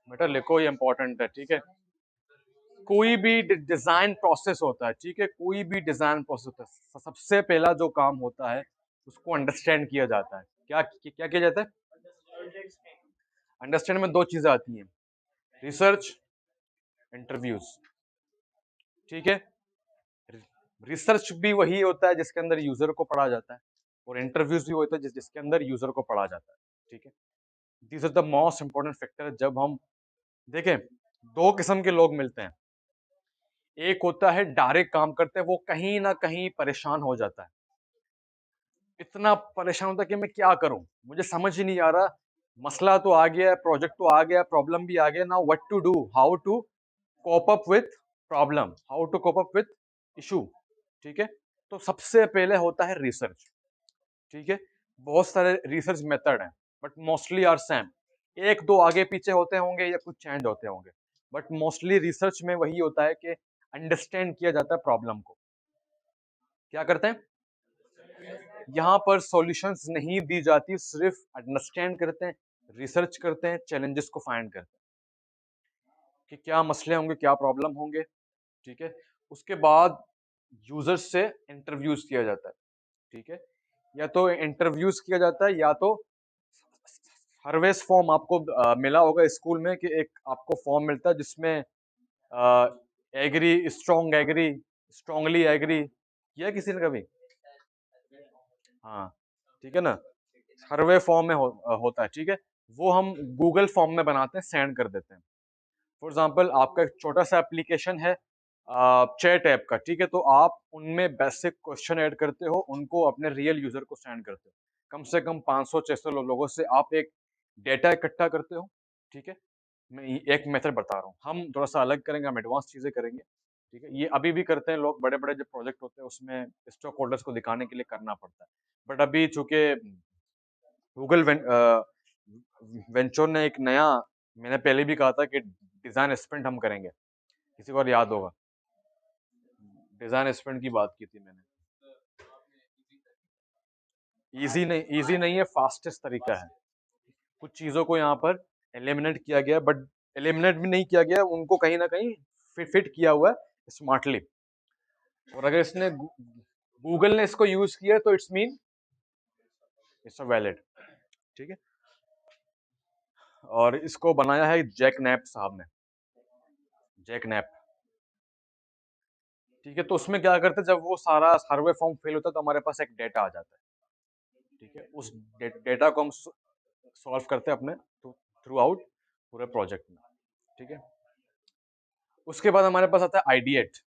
बेटा लिखो, ये इंपॉर्टेंट है, ठीक है। कोई भी डिजाइन प्रोसेस होता है, ठीक है, कोई भी डिजाइन प्रोसेस होता है, सबसे पहला जो काम होता है उसको अंडरस्टैंड किया जाता है। क्या किया जाता है? अंडरस्टैंड में दो चीजें आती हैं, रिसर्च, इंटरव्यूज, ठीक है। रिसर्च भी वही होता है जिसके अंदर यूजर को पढ़ा जाता है, और इंटरव्यूज भी होता है जिसके अंदर यूजर को पढ़ा जाता है, ठीक है। These are the most important factor. जब हम देखें, दो किस्म के लोग मिलते हैं। एक होता है डायरेक्ट काम करते हैं, वो कहीं ना कहीं परेशान हो जाता है, इतना परेशान होता है कि मैं क्या करूं, मुझे समझ ही नहीं आ रहा, मसला तो आ गया, प्रोजेक्ट तो आ गया, प्रॉब्लम भी आ गया, now what to do, how to cope up with problem, how to cope up with issue, ठीक है। तो सबसे पहले होता है रिसर्च, ठीक है। बहुत सारे रिसर्च मेथड हैं, बट मोस्टली आर सेम। एक दो आगे पीछे होते होंगे या कुछ चेंज होते होंगे, बट मोस्टली रिसर्च में वही होता है कि अंडरस्टैंड किया जाता है प्रॉब्लम को। क्या करते हैं, यहाँ पर सॉल्यूशंस नहीं दी जाती, सिर्फ अंडरस्टैंड करते हैं, रिसर्च करते हैं, चैलेंजेस को फाइंड करते हैं कि क्या मसले होंगे, क्या प्रॉब्लम होंगे, ठीक है। उसके बाद यूजर्स से इंटरव्यूज किया जाता है, ठीक है। या तो इंटरव्यूज किया जाता है, या तो सर्वेस फॉर्म आपको मिला होगा स्कूल में कि एक आपको फॉर्म मिलता है जिसमें agree, strong agree, strongly agree, किया किसी ने कभी? हाँ, ठीक है ना। सर्वे फॉर्म में होता है, ठीक है। वो हम गूगल फॉर्म में बनाते हैं, सेंड कर देते हैं। फॉर एग्जाम्पल, आपका एक छोटा सा एप्लीकेशन है चैट ऐप का, ठीक है, तो आप उनमें बेसिक क्वेश्चन ऐड करते हो, उनको अपने रियल यूजर को सेंड करते हो। कम से कम 500-600 लोगों से आप एक डेटा इकट्ठा करते हो, ठीक है। मैं एक मेथड बता रहा हूँ, हम थोड़ा सा अलग करेंगे, हम एडवांस चीजें करेंगे, ठीक है। ये अभी भी करते हैं लोग, बड़े बड़े जो प्रोजेक्ट होते हैं उसमें स्टॉक होल्डर्स को दिखाने के लिए करना पड़ता है। बट अभी चूंकि गूगल वेंचर ने एक नया, मैंने पहले भी कहा था कि डिजाइन स्प्रिंट हम करेंगे, किसी को और याद होगा, डिजाइन स्प्रिंट की बात की थी मैंने। इजी नहीं है, फास्टेस्ट तरीका है। कुछ चीजों को यहाँ पर एलिमिनेट किया गया, बट एलिमिनेट भी नहीं किया गया, उनको कहीं ना कहीं फिट किया हुआ है स्मार्टली। और अगर इसने गूगल ने इसको यूज किया तो इट्स मीन इट्स वैलिड, ठीक है। और इसको बनाया है जैक नैप साहब ने, जैक नैप, ठीक है। तो उसमें क्या करते हैं, जब वो सारा सर्वे फॉर्म फिल होता है तो हमारे पास एक डेटा आ जाता है, ठीक है। उस डेटा को हम सॉल्व करते हैं अपने थ्रू आउट पूरे प्रोजेक्ट में, ठीक है। उसके बाद हमारे पास आता है आइडिएट।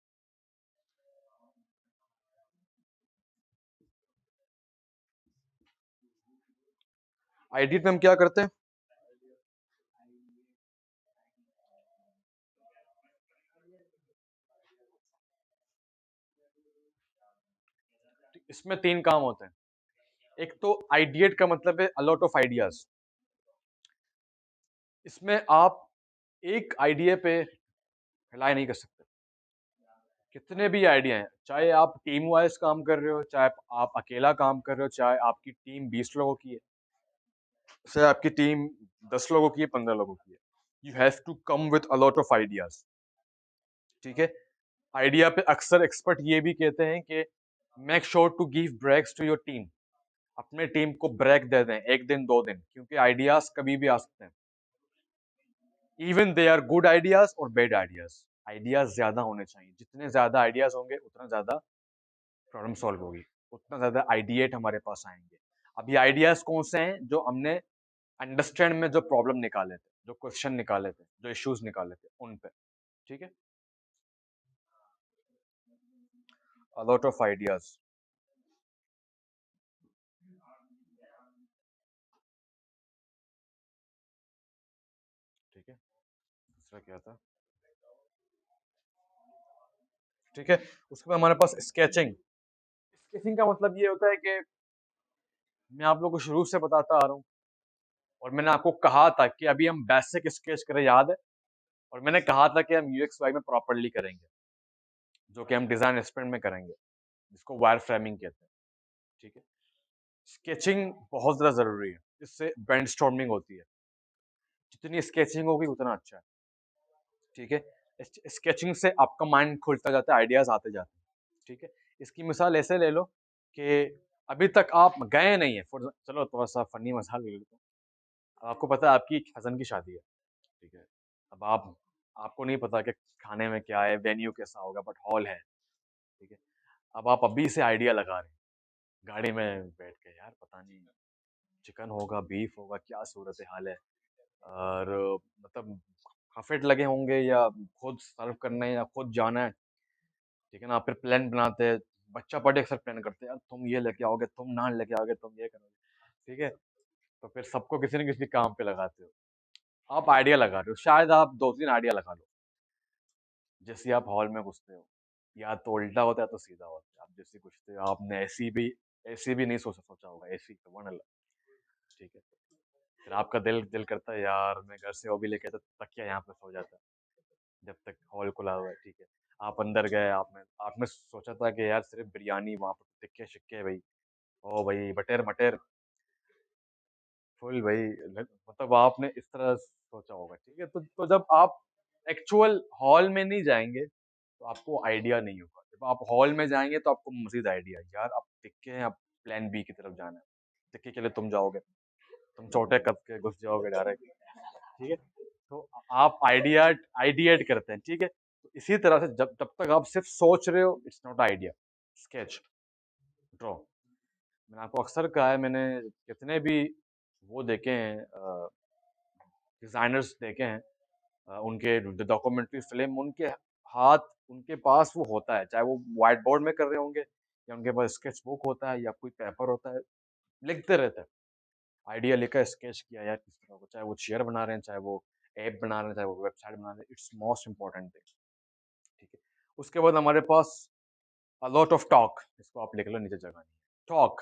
आइडिएट में हम क्या करते हैं, इसमें तीन काम होते हैं। एक तो आइडिएट का मतलब है अलॉट ऑफ आइडियाज। इसमें आप एक आइडिया पे रिलाई नहीं कर सकते, कितने भी आइडिया हैं, चाहे आप टीम वाइज काम कर रहे हो, चाहे आप अकेला काम कर रहे हो, चाहे आपकी टीम 20 लोगों की है, चाहे आपकी टीम 10 लोगों की है, 15 लोगों की है, you have to come with a lot of ideas, ठीक है। आइडिया पे अक्सर एक्सपर्ट ये भी कहते हैं कि make sure to give breaks to your team, अपने टीम को ब्रेक दे दें, एक दिन 2 दिन, क्योंकि आइडियाज कभी भी आ सकते हैं। Even they are good ideas और बैड आइडियाज, आइडियाज ज्यादा होने चाहिए, जितने ज्यादा आइडियाज होंगे उतना ज्यादा प्रॉब्लम सॉल्व होगी, उतना ज्यादा आइडिएट हमारे पास आएंगे। अब ये आइडियाज कौन से हैं, जो हमने अंडरस्टैंड में जो प्रॉब्लम निकाले थे, जो क्वेश्चन निकाले थे, जो इश्यूज निकाले थे, उन पे, ठीक है। अ लॉट ऑफ आइडियाज, ठीक है। दूसरा क्या था, ठीक है। उसके बाद हमारे पास स्केचिंग। स्केचिंग का मतलब ये होता है कि मैं आप लोगों को शुरू से बताता आ रहा हूँ, और मैंने आपको कहा था कि अभी हम बेसिक स्केच करें, याद है? और मैंने कहा था कि हम यूएक्स वाई में प्रॉपरली करेंगे, जो कि हम डिजाइन स्प्रिंट में करेंगे, जिसको वायर फ्रेमिंग कहते हैं, ठीक है। स्केचिंग बहुत ज़्यादा ज़रूरी है, इससे ब्रेनस्टॉर्मिंग होती है। जितनी स्केचिंग होगी उतना अच्छा है, ठीक है? स्केचिंग से आपका माइंड खुलता जाता है, आइडियाज़ आते जाते हैं, ठीक है? इसकी मिसाल ऐसे ले लो कि अभी तक आप गए नहीं हैं, फॉर चलो थोड़ा-सा फ़नी मज़ाक ले लेते हैं। आपको पता है आपकी कज़न की शादी है, ठीक है? अब आपको नहीं पता कि खाने में क्या है, वेन्यू कैसा होगा, बट हॉल है, ठीक है? अब आप अभी से आइडिया लगा रहे हैं, गाड़ी में बैठ के, यार पता नहीं चिकन होगा, बीफ होगा, क्या सूरत-ए-हाल है? और मतलब हफ़ेट लगे होंगे या खुद सर्व करना है या खुद जाना है, ठीक है ना? फिर प्लान बनाते हैं, बच्चा बर्थडे अक्सर प्लान करते हैं, यार तुम ये लेके आओगे, तुम नान लेके आओगे, तुम ये करोगे, ठीक है? तो फिर सबको किसी न किसी काम पे लगाते हो। आप आइडिया लगा रहे हो, शायद आप 2-3 आइडिया लगा लो। जैसे ही आप हॉल में घुसते हो, या तो उल्टा होता है या तो सीधा होता है। आप जैसे ही घुसते हो, आपने ऐसी भी नहीं सोचा होगा, ऐसी तो वन अलग, ठीक है? फिर आपका दिल दिल करता है, यार मैं घर से वो भी लेके आता तकिया यहाँ पे सो जाता, जब तक हॉल खुला हुआ है, ठीक है? आप अंदर गए, आपने आपने सोचा था कि यार सिर्फ़ बिरयानी वहाँ पे टिक्के-शिक्के भई, ओ भई बटेर-मटेर, फुल भई मतलब आपने इस तरह सोचा होगा, ठीक है? तो जब आप एक्चुअल हॉल में नहीं जाएँगे, तो आपको आइडिया नहीं होगा। जब आप हॉल में जाएँगे तो आपको मज़ीद आइडिया, यार अब टिक्के हैं, अब प्लान बी की तरफ जाना है। टिक्के के लिए तुम जाओगे, तुम छोटे कप के घुस जाओगे डायरेक्ट, ठीक है? तो आप आइडिएट करते हैं, ठीक है? तो इसी तरह से जब जब तक आप सिर्फ़ सोच रहे हो, it's not idea. Sketch, draw. मैंने आपको अक्सर कहा है, मैंने कितने भी वो देखे हैं डिज़ाइनर्स देखे हैं, उनके डॉक्यूमेंट्री फ़िल्म, उनके हाथ उनके पास वो होता है, चाहे वो व्हाइट बोर्ड में कर रहे होंगे या उनके पास स्केच बुक होता है या कोई पेपर होता है, लिखते रहते हैं। आइडिया लेकर स्केच किया यार किस तरह को, चाहे वो चेयर बना रहे हैं, चाहे वो ऐप बना रहे हैं, चाहे वो वेबसाइट बना रहे हैं, इट्स मोस्ट इम्पोर्टेंट थिंग, ठीक है? उसके बाद हमारे पास अ लॉट ऑफ टॉक, इसको आप लिख लो नीचे जगह नहीं है। टॉक,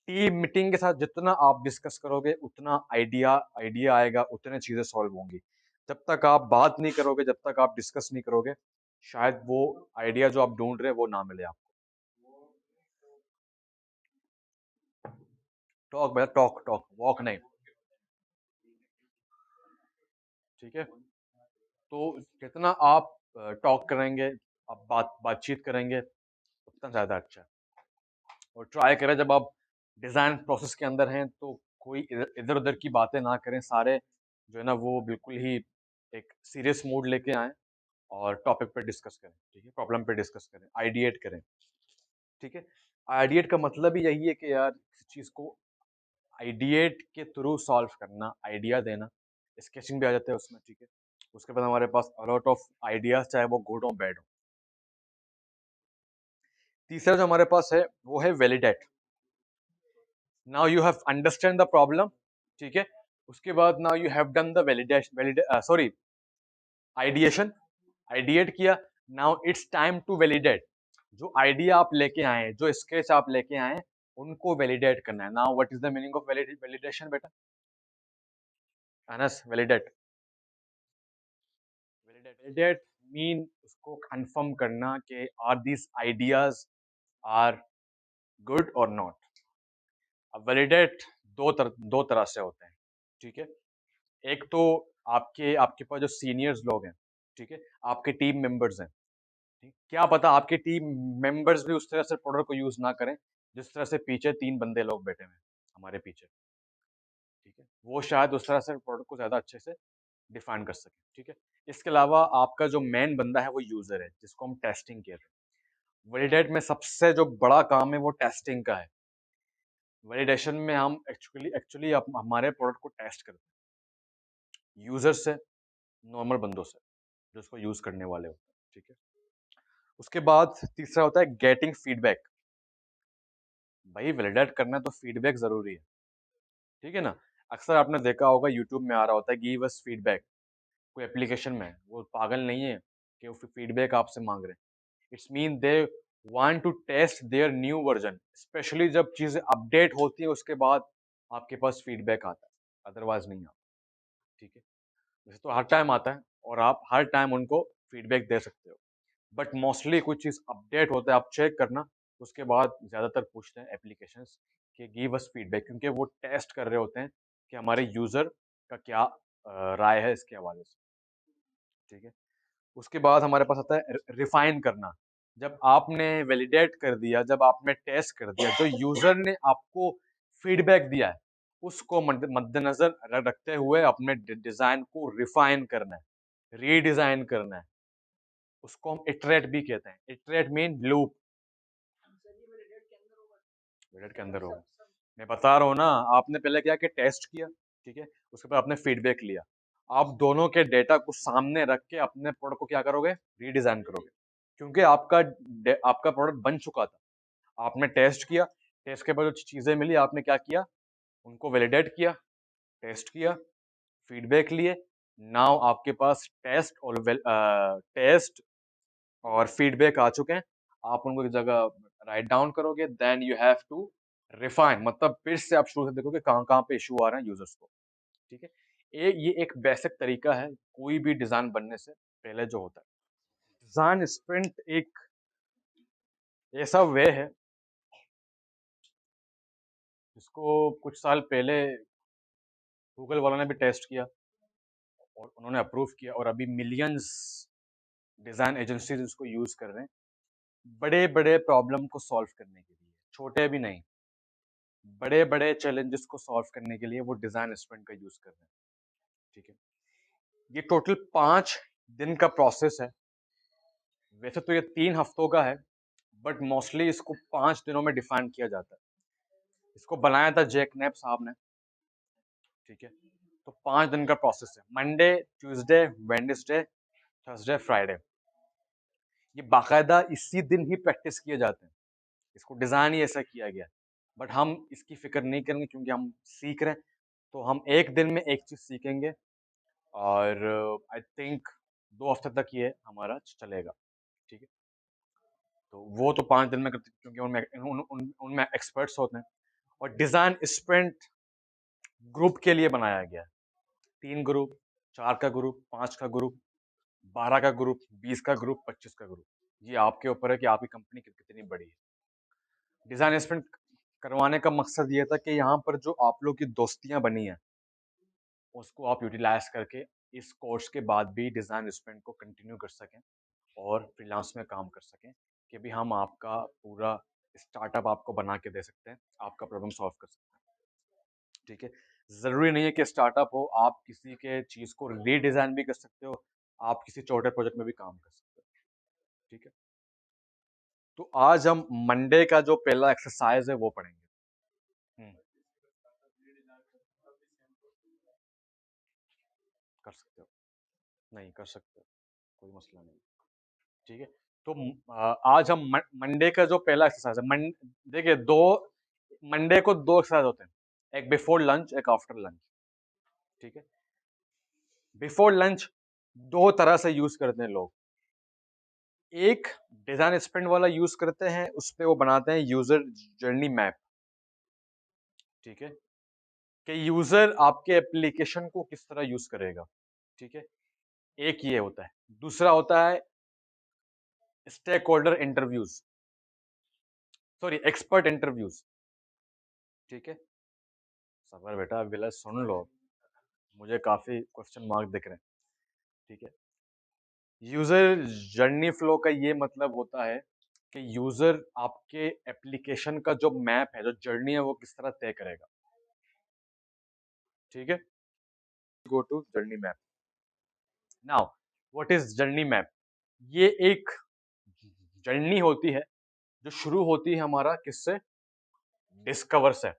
टीम मीटिंग के साथ जितना आप डिस्कस करोगे उतना आइडिया आइडिया आएगा, उतने चीज़ें सॉल्व होंगी। जब तक आप बात नहीं करोगे, जब तक आप डिस्कस नहीं करोगे, शायद वो आइडिया जो आप ढूँढ रहे हैं वो ना मिले आपको। टॉक भैया टॉक, टॉक, वॉक नहीं, ठीक है? तो जितना आप टॉक करेंगे, आप बातचीत करेंगे, उतना ज़्यादा अच्छा है। और ट्राई करें जब आप डिज़ाइन प्रोसेस के अंदर हैं तो कोई इधर-उधर की बातें ना करें, सारे जो है ना वो बिल्कुल ही एक सीरियस मूड लेके आएँ और टॉपिक पे डिस्कस करें, ठीक है? प्रॉब्लम पे डिस्कस करें, आइडिएट करें, ठीक है? आइडिएट का मतलब ही यही है कि यार किसी चीज़ को आइडिएट के थ्रू सॉल्व करना, आइडिया देना, स्केचिंग भी आ जाता है उसमें, ठीक है? उसके बाद हमारे पास अ लॉट ऑफ आइडियाज़, चाहे वो गुड हो, बैड हो। तीसरा जो हमारे पास है, वो है validate. Now you have understand the problem, ठीक है? उसके बाद now you have done the sorry ideation, ideate किया, now it's time to validate. जो आइडिया आप लेके आए हैं, जो स्केच आप लेके आए हैं, उनको वैलिडेट करना है। Now what is the meaning of validation बेटा? अनस, वैलिडेट, वैलिडेट मीन उसको कंफर्म करना कि are these ideas are good और नॉट। अब वैलिडेट दो तरह से होते हैं, ठीक है? एक तो आपके आपके पास जो सीनियर्स लोग हैं, ठीक है? आपके टीम मेंबर्स हैं, ठीक? क्या पता आपके टीम मेंबर्स भी उस तरह से प्रोडक्ट को यूज़ ना करें, जिस तरह से पीछे 3 बंदे लोग बैठे हुए हैं, हमारे पीछे, ठीक है? वो शायद उस तरह से प्रोडक्ट को ज़्यादा अच्छे से डिफाइन कर सकें, ठीक है? इसके अलावा आपका जो मेन बंदा है वो यूज़र है, जिसको हम टेस्टिंग कहते हैं। वैलिडेट में सबसे जो बड़ा काम है वो टेस्टिंग का है। वैलिडेशन में हम एक्चुअली एक्चुअली हमारे प्रोडक्ट को टेस्ट करते हैं, यूज़र से, नॉर्मल बंदों से, जो उसको यूज़ करने वाले होते हैं, ठीक है? उसके बाद तीसरा होता है गेटिंग फीडबैक। भाई वैलिडेट करना है तो फीडबैक ज़रूरी है, ठीक है ना? अक्सर आपने देखा होगा यूट्यूब में आ रहा होता है गिव अस फीडबैक, कोई एप्लीकेशन में है, वो पागल नहीं है कि वो फीडबैक आपसे माँग रहे हैं। It's mean they want to test their new version, specially जब चीज़ें अपडेट होती है उसके बाद आपके पास फीडबैक आता है, अदरवाइज़ नहीं आता, ठीक है? वैसे तो हर टाइम आता है और आप हर टाइम उनको फीडबैक दे सकते हो। बट मोस्टली कोई चीज़ अपडेट होता है, आप चेक करना, उसके बाद ज़्यादातर पूछते हैं एप्लीकेशंस कि गिव अस फीडबैक, क्योंकि वो टेस्ट कर रहे होते हैं कि हमारे यूजर का क्या राय है इसके हवाले से। ठीक है, उसके बाद हमारे पास आता है रिफाइन करना। जब आपने वैलिडेट कर दिया, जब आपने टेस्ट कर दिया, जो यूजर ने आपको फीडबैक दिया है उसको मद्देनजर रखते हुए अपने डिजाइन को रिफाइन करना है, रीडिजाइन करना है। उसको हम इटरेट भी कहते हैं। Iterate mean loop. मिनट के अंदर होगा, मैं बता रहा हूँ ना। आपने पहले क्या कि टेस्ट किया, ठीक है, उसके बाद आपने फीडबैक लिया। आप दोनों के डेटा को सामने रख के अपने प्रोडक्ट को क्या करोगे, रीडिजाइन करोगे, क्योंकि आपका प्रोडक्ट बन चुका था। आपने टेस्ट किया, टेस्ट के बाद जो चीजें मिली आपने क्या किया, उनको वैलिडेट किया, टेस्ट किया, फीडबैक लिए। नाउ आपके पास टेस्ट और फीडबैक आ चुके हैं। आप उनको एक जगह राइट डाउन करोगे, then you have to refine, मतलब फिर से आप शुरू से देखोगे कहाँ कहाँ पे इशू आ रहे हैं यूजर्स को। ठीक है, ये एक बेसिक तरीका है कोई भी डिजाइन बनने से पहले जो होता है। डिजाइन स्प्रिंट एक ऐसा वे है जिसको कुछ साल पहले गूगल वालों ने भी टेस्ट किया और उन्होंने अप्रूव किया, और अभी मिलियंस डिजाइन एजेंसीज इसको यूज कर रहे हैं बड़े बड़े प्रॉब्लम को सॉल्व करने के लिए। छोटे भी नहीं, बड़े बड़े चैलेंजेस को सॉल्व करने के लिए वो डिजाइन स्प्रिंट का यूज कर रहे हैं। ठीक है, ये टोटल 5 दिन का प्रोसेस है। वैसे तो ये 3 हफ्तों का है, बट मोस्टली इसको 5 दिनों में डिफाइन किया जाता है। इसको बनाया था जैक नेप साहब ने। ठीक है, तो 5 दिन का प्रोसेस है। Monday, Tuesday, Wednesday, Thursday, Friday. ये बाकायदा इसी दिन ही प्रैक्टिस किए जाते हैं। इसको डिजाइन ही ऐसा किया गया, बट हम इसकी फिक्र नहीं करेंगे क्योंकि हम सीख रहे हैं। तो हम एक दिन में एक चीज सीखेंगे, और आई थिंक 2 हफ्ते तक ये हमारा चलेगा। ठीक है, तो वो तो 5 दिन में करते हैं, क्योंकि उनमें एक्सपर्ट्स होते हैं। और डिजाइन स्प्रिंट ग्रुप के लिए बनाया गया है। 3 ग्रुप, 4 का ग्रुप, 5 का ग्रुप, 12 का ग्रुप, 20 का ग्रुप, 25 का ग्रुप। ये आपके ऊपर है कि आपकी कंपनी कितनी बड़ी है। डिजाइन स्प्रिंट करवाने का मकसद ये था कि यहाँ पर जो आप लोग की दोस्तियां बनी हैं उसको आप यूटिलाइज करके इस कोर्स के बाद भी डिजाइन स्प्रिंट को कंटिन्यू कर सकें और फ्रीलांस में काम कर सकें, कि भी हम आपका पूरा स्टार्टअप आपको बना के दे सकते हैं, आपका प्रॉब्लम सॉल्व कर सकते हैं। ठीक है, जरूरी नहीं है कि स्टार्टअप हो, आप किसी के चीज को रीडिजाइन भी कर सकते हो, आप किसी छोटे प्रोजेक्ट में भी काम कर सकते हो। ठीक है, तो आज हम मंडे का जो पहला एक्सरसाइज है वो पढ़ेंगे। हम्म, कर सकते हो, नहीं कर सकते हो, कोई मसला नहीं। ठीक है, तो आज हम मंडे का जो पहला एक्सरसाइज है, देखिए मंडे को 2 एक्सरसाइज होते हैं, एक बिफोर लंच, एक आफ्टर लंच। ठीक है, बिफोर लंच 2 तरह से यूज करते हैं लोग। एक डिजाइन स्प्रिंट वाला यूज करते हैं, उस पे वो बनाते हैं यूजर जर्नी मैप। ठीक है, कि यूजर आपके एप्लीकेशन को किस तरह यूज करेगा। ठीक है, एक ये होता है। दूसरा होता है stakeholder interviews, sorry expert interviews. ठीक है, सबर बेटा, अभी सुन लो, मुझे काफी क्वेश्चन मार्क दिख रहे हैं। ठीक है, यूजर जर्नी फ्लो का ये मतलब होता है कि यूजर आपके एप्लीकेशन का जो मैप है, जो जर्नी है, वो किस तरह तय करेगा। ठीक है, go to journey map. Now what is journey map? ये एक जर्नी होती है जो शुरू होती है हमारा किससे, डिस्कवर से।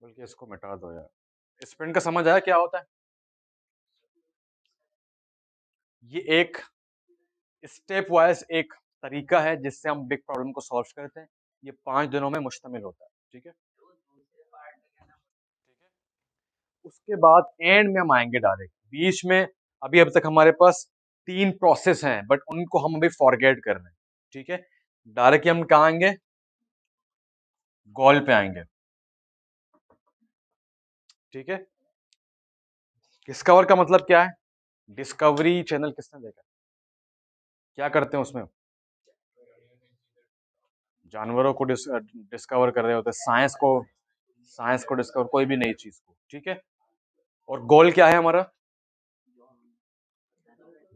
बल्कि इसको मिटा दो यार। स्प्रिंट का समझ आया क्या होता है? ये एक स्टेप वाइज एक तरीका है जिससे हम बिग प्रॉब्लम को सॉल्व करते हैं। ये 5 दिनों में मुश्तमिल होता है। ठीक है, उसके बाद एंड में हम आएंगे डायरेक्ट बीच में। अभी अब तक हमारे पास 3 प्रोसेस हैं, बट उनको हम अभी फॉरगेट कर रहे हैं। ठीक है, डायरेक्ट हम कहाँ आएंगे, गोल पे आएंगे। ठीक है, डिस्कवर का मतलब क्या है? डिस्कवरी चैनल किसने देखा, क्या करते हैं उसमें? जानवरों को डिस्कवर कर रहे होते, साइंस को डिस्कवर, कोई भी नई चीज को, ठीक है। और गोल क्या है हमारा,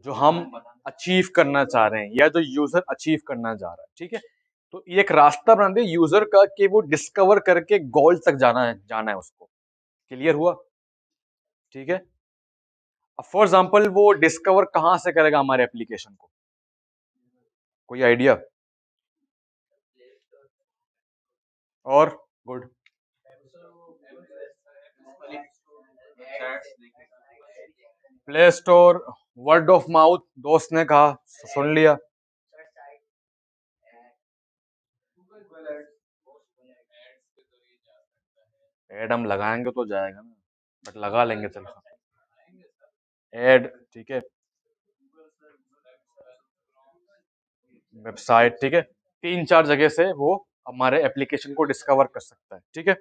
जो हम अचीव करना चाह रहे हैं या जो यूजर अचीव करना चाह रहा है, ठीक है। तो ये एक रास्ता बना दे यूजर का कि वो डिस्कवर करके गोल तक जाना है उसको। क्लियर हुआ, ठीक है। अब फॉर एग्जाम्पल वो डिस्कवर कहां से करेगा हमारे एप्लीकेशन को, कोई आइडिया? और good, play store, word of mouth, दोस्त ने कहा, सुन लिया। एड हम लगाएंगे तो जाएगा ना, बट लगा लेंगे, चलो एड, ठीक है। वेबसाइट, ठीक है। 3-4 जगह से वो हमारे एप्लीकेशन को डिस्कवर कर सकता है, ठीक है।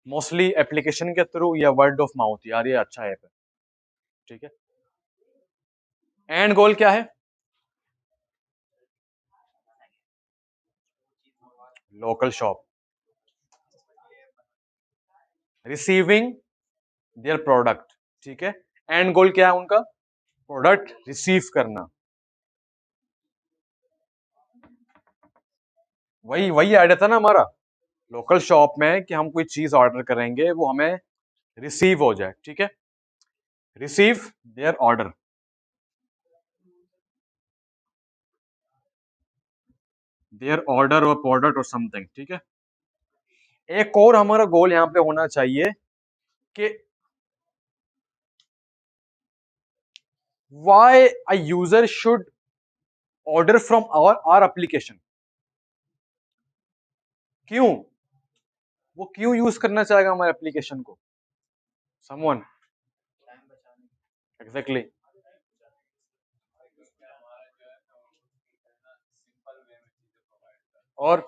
मोस्टली एप्लीकेशन के थ्रू या वर्ड ऑफ माउथ, यार ये अच्छा ऐप है, ठीक है। एंड गोल क्या है? Local shop receiving their product, ठीक है। एंड गोल क्या है उनका? प्रोडक्ट रिसीव करना। वही वही आइडिया था ना हमारा लोकल शॉप में, कि हम कोई चीज ऑर्डर करेंगे वो हमें रिसीव हो जाए, ठीक है। Receive their order, their order और प्रोडक्ट और समथिंग, ठीक है। एक और हमारा गोल यहाँ पे होना चाहिए कि why a user should order from our application, क्यों वो क्यों यूज करना चाहेगा हमारे एप्लीकेशन को? Someone, exactly. और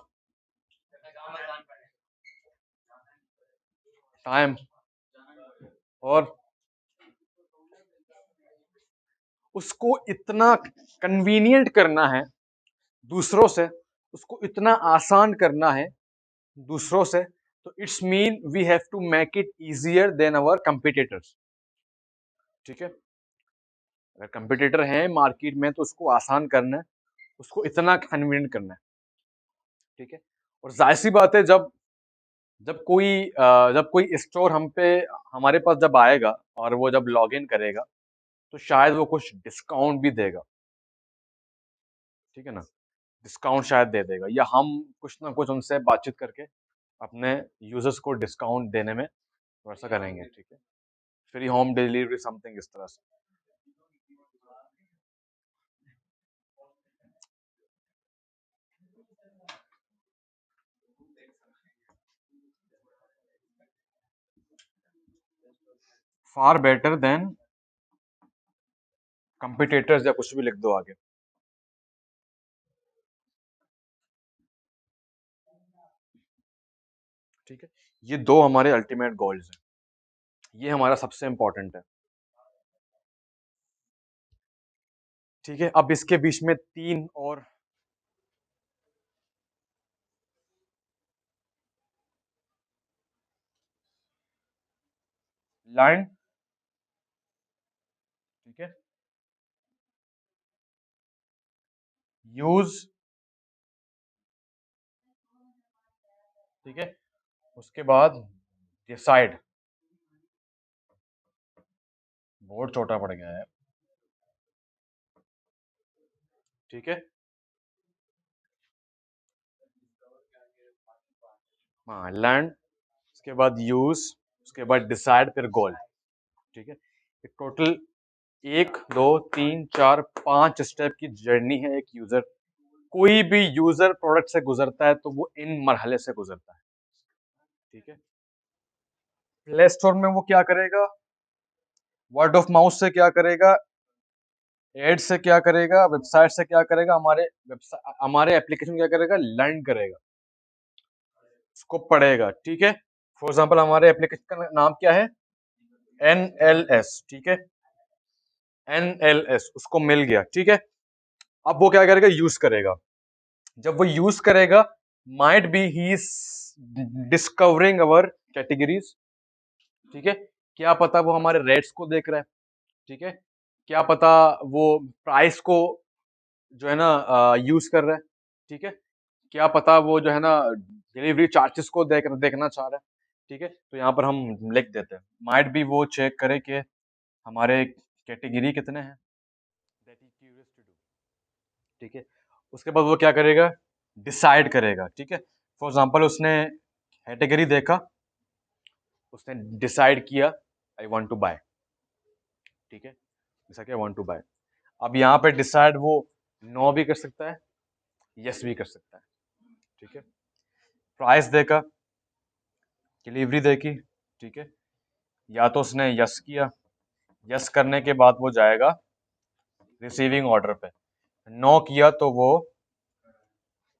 टाइम, और उसको इतना कन्वीनियंट करना है दूसरों से, उसको इतना आसान करना है दूसरों से, तो it's mean we have to make it easier then our competitors, ठीक है। अगर कंपिटिटर है मार्केट में तो उसको आसान करना है, उसको इतना कन्वीनियंट करना है, ठीक है। और जाहिर सी बात है, जब जब कोई स्टोर हम पे हमारे पास जब आएगा और वो जब लॉग इन करेगा, तो शायद वो कुछ डिस्काउंट भी देगा, ठीक है ना। डिस्काउंट शायद दे देगा, या हम कुछ ना कुछ उनसे बातचीत करके अपने यूजर्स को डिस्काउंट देने में वैसा करेंगे, ठीक है। फ्री होम डिलीवरी समथिंग इस तरह से। फार बेटर देन कंपिटिटर्स या कुछ भी लिख दो आगे, ठीक है। ये दो हमारे अल्टीमेट गोल्स हैं, ये हमारा सबसे इंपॉर्टेंट है, ठीक है। अब इसके बीच में 3 और लाइन, ठीक है। यूज, ठीक है। उसके बाद डिसाइड, बोर्ड छोटा पड़ गया है, ठीक है। हाँ, लर्न, उसके बाद यूज, उसके बाद डिसाइड, फिर गोल, ठीक है। टोटल 1 2 3 4 5 स्टेप की जर्नी है एक यूजर, कोई भी यूजर प्रोडक्ट से गुजरता है तो वो इन मरहले से गुजरता है, ठीक है। प्ले स्टोर में वो क्या करेगा, वर्ड ऑफ माउथ से क्या करेगा, एड से क्या करेगा, वेबसाइट से क्या करेगा, हमारे एप्लीकेशन क्या करेगा, लर्न करेगा, उसको पढ़ेगा, ठीक है। फॉर एग्जाम्पल हमारे एप्लीकेशन का नाम क्या है, NLS, ठीक है। NLS उसको मिल गया, ठीक है। अब वो क्या करेगा, यूज करेगा। जब वो यूज करेगा, might be he is discovering our categories, ठीक है। क्या पता वो हमारे रेट्स को देख रहा है, ठीक है। क्या पता वो प्राइस को जो है ना यूज कर रहा है, ठीक है। क्या पता वो जो है ना डिलीवरी चार्जेस को देखना चाह रहा है, ठीक है। तो यहाँ पर हम लिख देते हैं, माइट बी वो चेक करे कि हमारे कैटेगरी कितने हैं, that he curious to do, ठीक है। उसके बाद वो क्या करेगा, डिसाइड करेगा, ठीक है। फॉर एग्जांपल उसने कैटेगरी देखा, उसने डिसाइड किया आई वांट टू बाय, ठीक है, जैसा कि आई वांट टू बाय। अब यहाँ पे डिसाइड वो नो भी कर सकता है, यस भी कर सकता है, ठीक है। प्राइस देखा, डिलीवरी देखी, ठीक है। या तो उसने यस किया, यस करने के बाद वो जाएगा रिसीविंग ऑर्डर पे, नो किया तो वो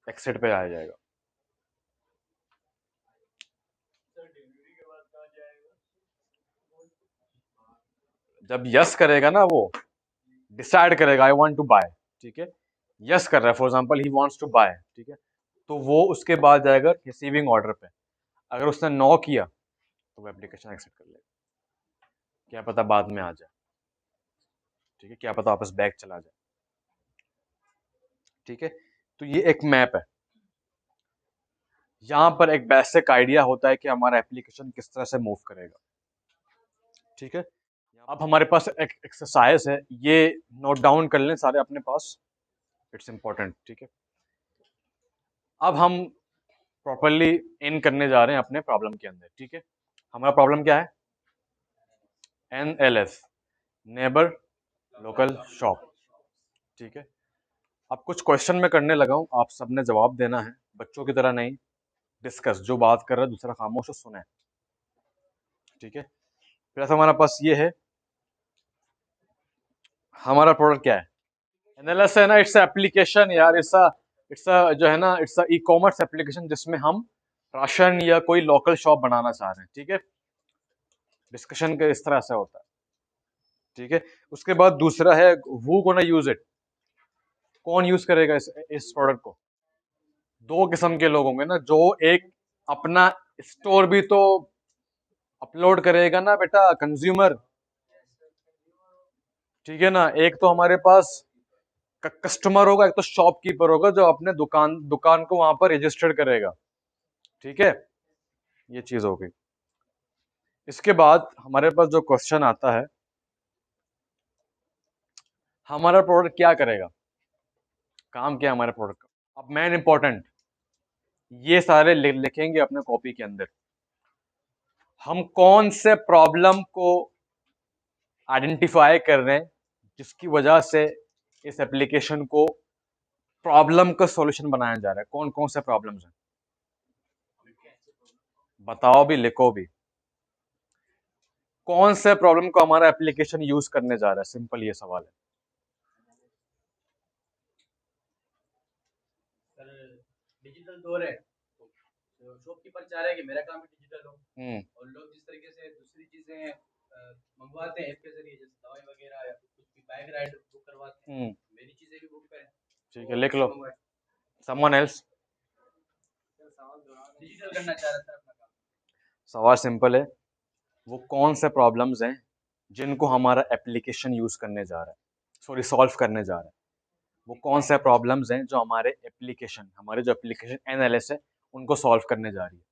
एक्सिट पे आ जाएगा। जब यस करेगा ना, वो डिसाइड करेगा आई वांट टू बाय, ठीक है, यस कर रहा है, for example he wants to buy, ठीक है, तो वो उसके बाद जाएगा रिसीविंग ऑर्डर पे। अगर उसने नो किया तो वो एप्लीकेशन एक्सेप्ट कर लेगा, क्या पता बाद में आ जाए, ठीक है, क्या पता वापस बैक चला जाए, ठीक है। तो ये एक मैप है। यहाँ पर एक बेसिक आइडिया होता है कि हमारा एप्लीकेशन किस तरह से मूव करेगा, ठीक है। अब हमारे पास एक एक्सरसाइज है, ये नोट डाउन कर लें सारे अपने पास, इट्स इंपॉर्टेंट, ठीक है। अब हम प्रॉपरली इन करने जा रहे हैं अपने प्रॉब्लम के अंदर, ठीक है। हमारा प्रॉब्लम क्या है, NLS, नेबर लोकल शॉप, ठीक है। अब कुछ क्वेश्चन मैं करने लगा हूँ, आप सबने जवाब देना है, बच्चों की तरह नहीं, डिस्कस, जो बात कर रहा है दूसरा खामोश हो सुने, ठीक है। फिर हमारे पास ये है, हमारा प्रोडक्ट क्या है, एनालिसिस है ना, इट्स एप्लीकेशन यार, इट्स जो है ना, इट्स ई कॉमर्स एप्लीकेशन जिसमें हम राशन या कोई लोकल शॉप बनाना चाह रहे हैं, ठीक है। डिस्कशन के इस तरह से होता है, ठीक है। उसके बाद दूसरा है हु गोना यूज इट, कौन यूज करेगा इस प्रोडक्ट को। दो किस्म के लोग होंगे ना, जो एक अपना स्टोर भी तो अपलोड करेगा ना बेटा, कंज्यूमर, ठीक है ना। एक तो हमारे पास कस्टमर होगा, एक तो शॉपकीपर होगा जो अपने दुकान दुकान को वहां पर रजिस्टर्ड करेगा, ठीक है। ये चीज हो गई। इसके बाद हमारे पास जो क्वेश्चन आता है, हमारा प्रोडक्ट क्या करेगा, काम क्या है हमारे प्रोडक्ट का। अब मेन इंपॉर्टेंट, ये सारे लिखेंगे अपने कॉपी के अंदर, हम कौन से प्रॉब्लम को आइडेंटिफाई कर रहे हैं जिसकी वजह से इस एप्लीकेशन को प्रॉब्लम का सॉल्यूशन बनाया जा रहा है, कौन कौन से प्रॉब्लम्स हैं, बताओ भी, लिखो भी, कौन से प्रॉब्लम को हमारा एप्लीकेशन यूज करने जा रहा है, सिंपल ये सवाल है। डिजिटल दौर है, तो शॉपकीपर चाह रहा है कि मेरा काम भी डिजिटल हो, और लोग जिस तरीके से दूसरी चीजें मंगवाते हैं ऐप के जरिए, जैसे दवाई वगैरह या कुछ भी बाइक राइड बुक करवाते हैं, मेरी चीजें भी बुक करें, ठीक है, लिख लो, समवन एल्स। डिजिटल करना चाह रहा था अपना काम। सवाल सिंपल है, वो कौन से प्रॉब्लम्स हैं जिनको हमारा एप्लीकेशन यूज करने जा रहा है, सॉरी सॉल्व करने जा रहा है। वो कौन से प्रॉब्लम्स हैं जो हमारे एप्लीकेशन, हमारे जो एप्लीकेशन NLS है, उनको सॉल्व करने जा रही है।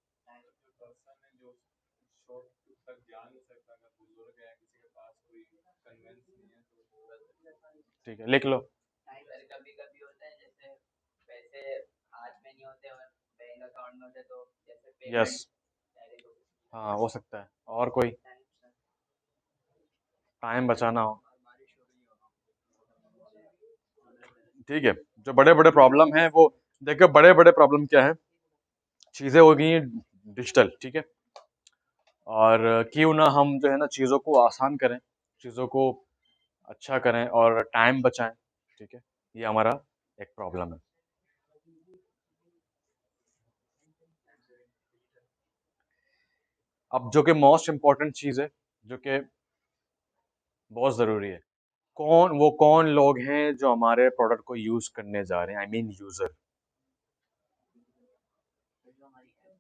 ठीक है, लिख लो। कभी कभी होता है जैसे पैसे हाथ में नहीं होते और बैंक अकाउंट में होते, तो जैसे यस, पेमेंट हाँ हो सकता है। और कोई टाइम बचाना हो, ठीक है। जो बड़े बड़े प्रॉब्लम हैं वो, देखो बड़े बड़े प्रॉब्लम क्या है, चीज़ें हो गई डिजिटल, ठीक है। और क्यों ना हम जो है ना चीज़ों को आसान करें, चीज़ों को अच्छा करें और टाइम बचाएं, ठीक है। ये हमारा एक प्रॉब्लम है। अब जो कि मोस्ट इम्पॉर्टेंट चीज़ है, जो कि बहुत ज़रूरी है, कौन लोग हैं जो हमारे प्रोडक्ट को यूज करने जा रहे हैं, आई मीन यूजर।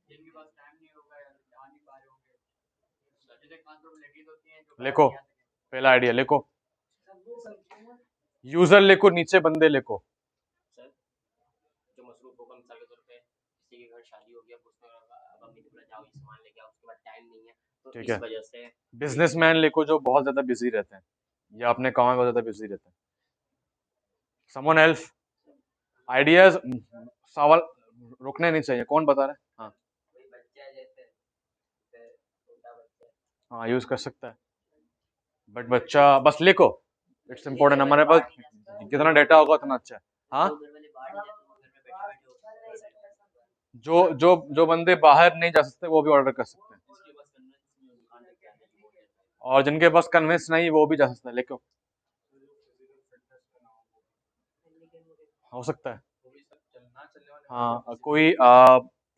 जिनके पास टाइम नहीं होगा या जा नहीं पा रहे होंगे, जैसे रिस्पॉन्सिबिलिटीज होती हैं जो लिखो, पहला आइडिया लिखो, यूजर लिखो, नीचे बंदे लिखो। सर जो मसरूफ होगा, मिसाल के तौर पे किसी के घर शादी हो गया, उसमें अब अम्मी ने बोला जाओ ये सामान लेके आओ, उसके बाद टाइम नहीं है, तो ठीक इस है, वजह से बिजनेसमैन लिखो जो बहुत ज्यादा बिजी रहते हैं या अपने काम में बहुत ज्यादा बिजी रहते हैं। समवन एल्स आइडियाज, सवाल रुकने नहीं चाहिए, कौन बता रहा है? हाँ कोई बच्चा जैसे छोटा बच्चा हाँ, यूज कर सकता है, बट बच्चा बस लिखो, इट्स इम्पोर्टेंट, हमारे पास जितना डेटा होगा उतना अच्छा है। हाँ, घर वाले बाहर नहीं जाते, वो घर में बैठे बैठे होते हैं, जो जो जो बंदे बाहर नहीं जा सकते वो भी ऑर्डर कर सकते हैं, जिसके पास कन्वेंस नहीं है दुकान तक जाने की, वो कहता है और जिनके पास कन्वेंस नहीं वो भी जा सकते हैं, लिखो, हो सकता है। वो भी सब चलना चलने वाले हाँ, कोई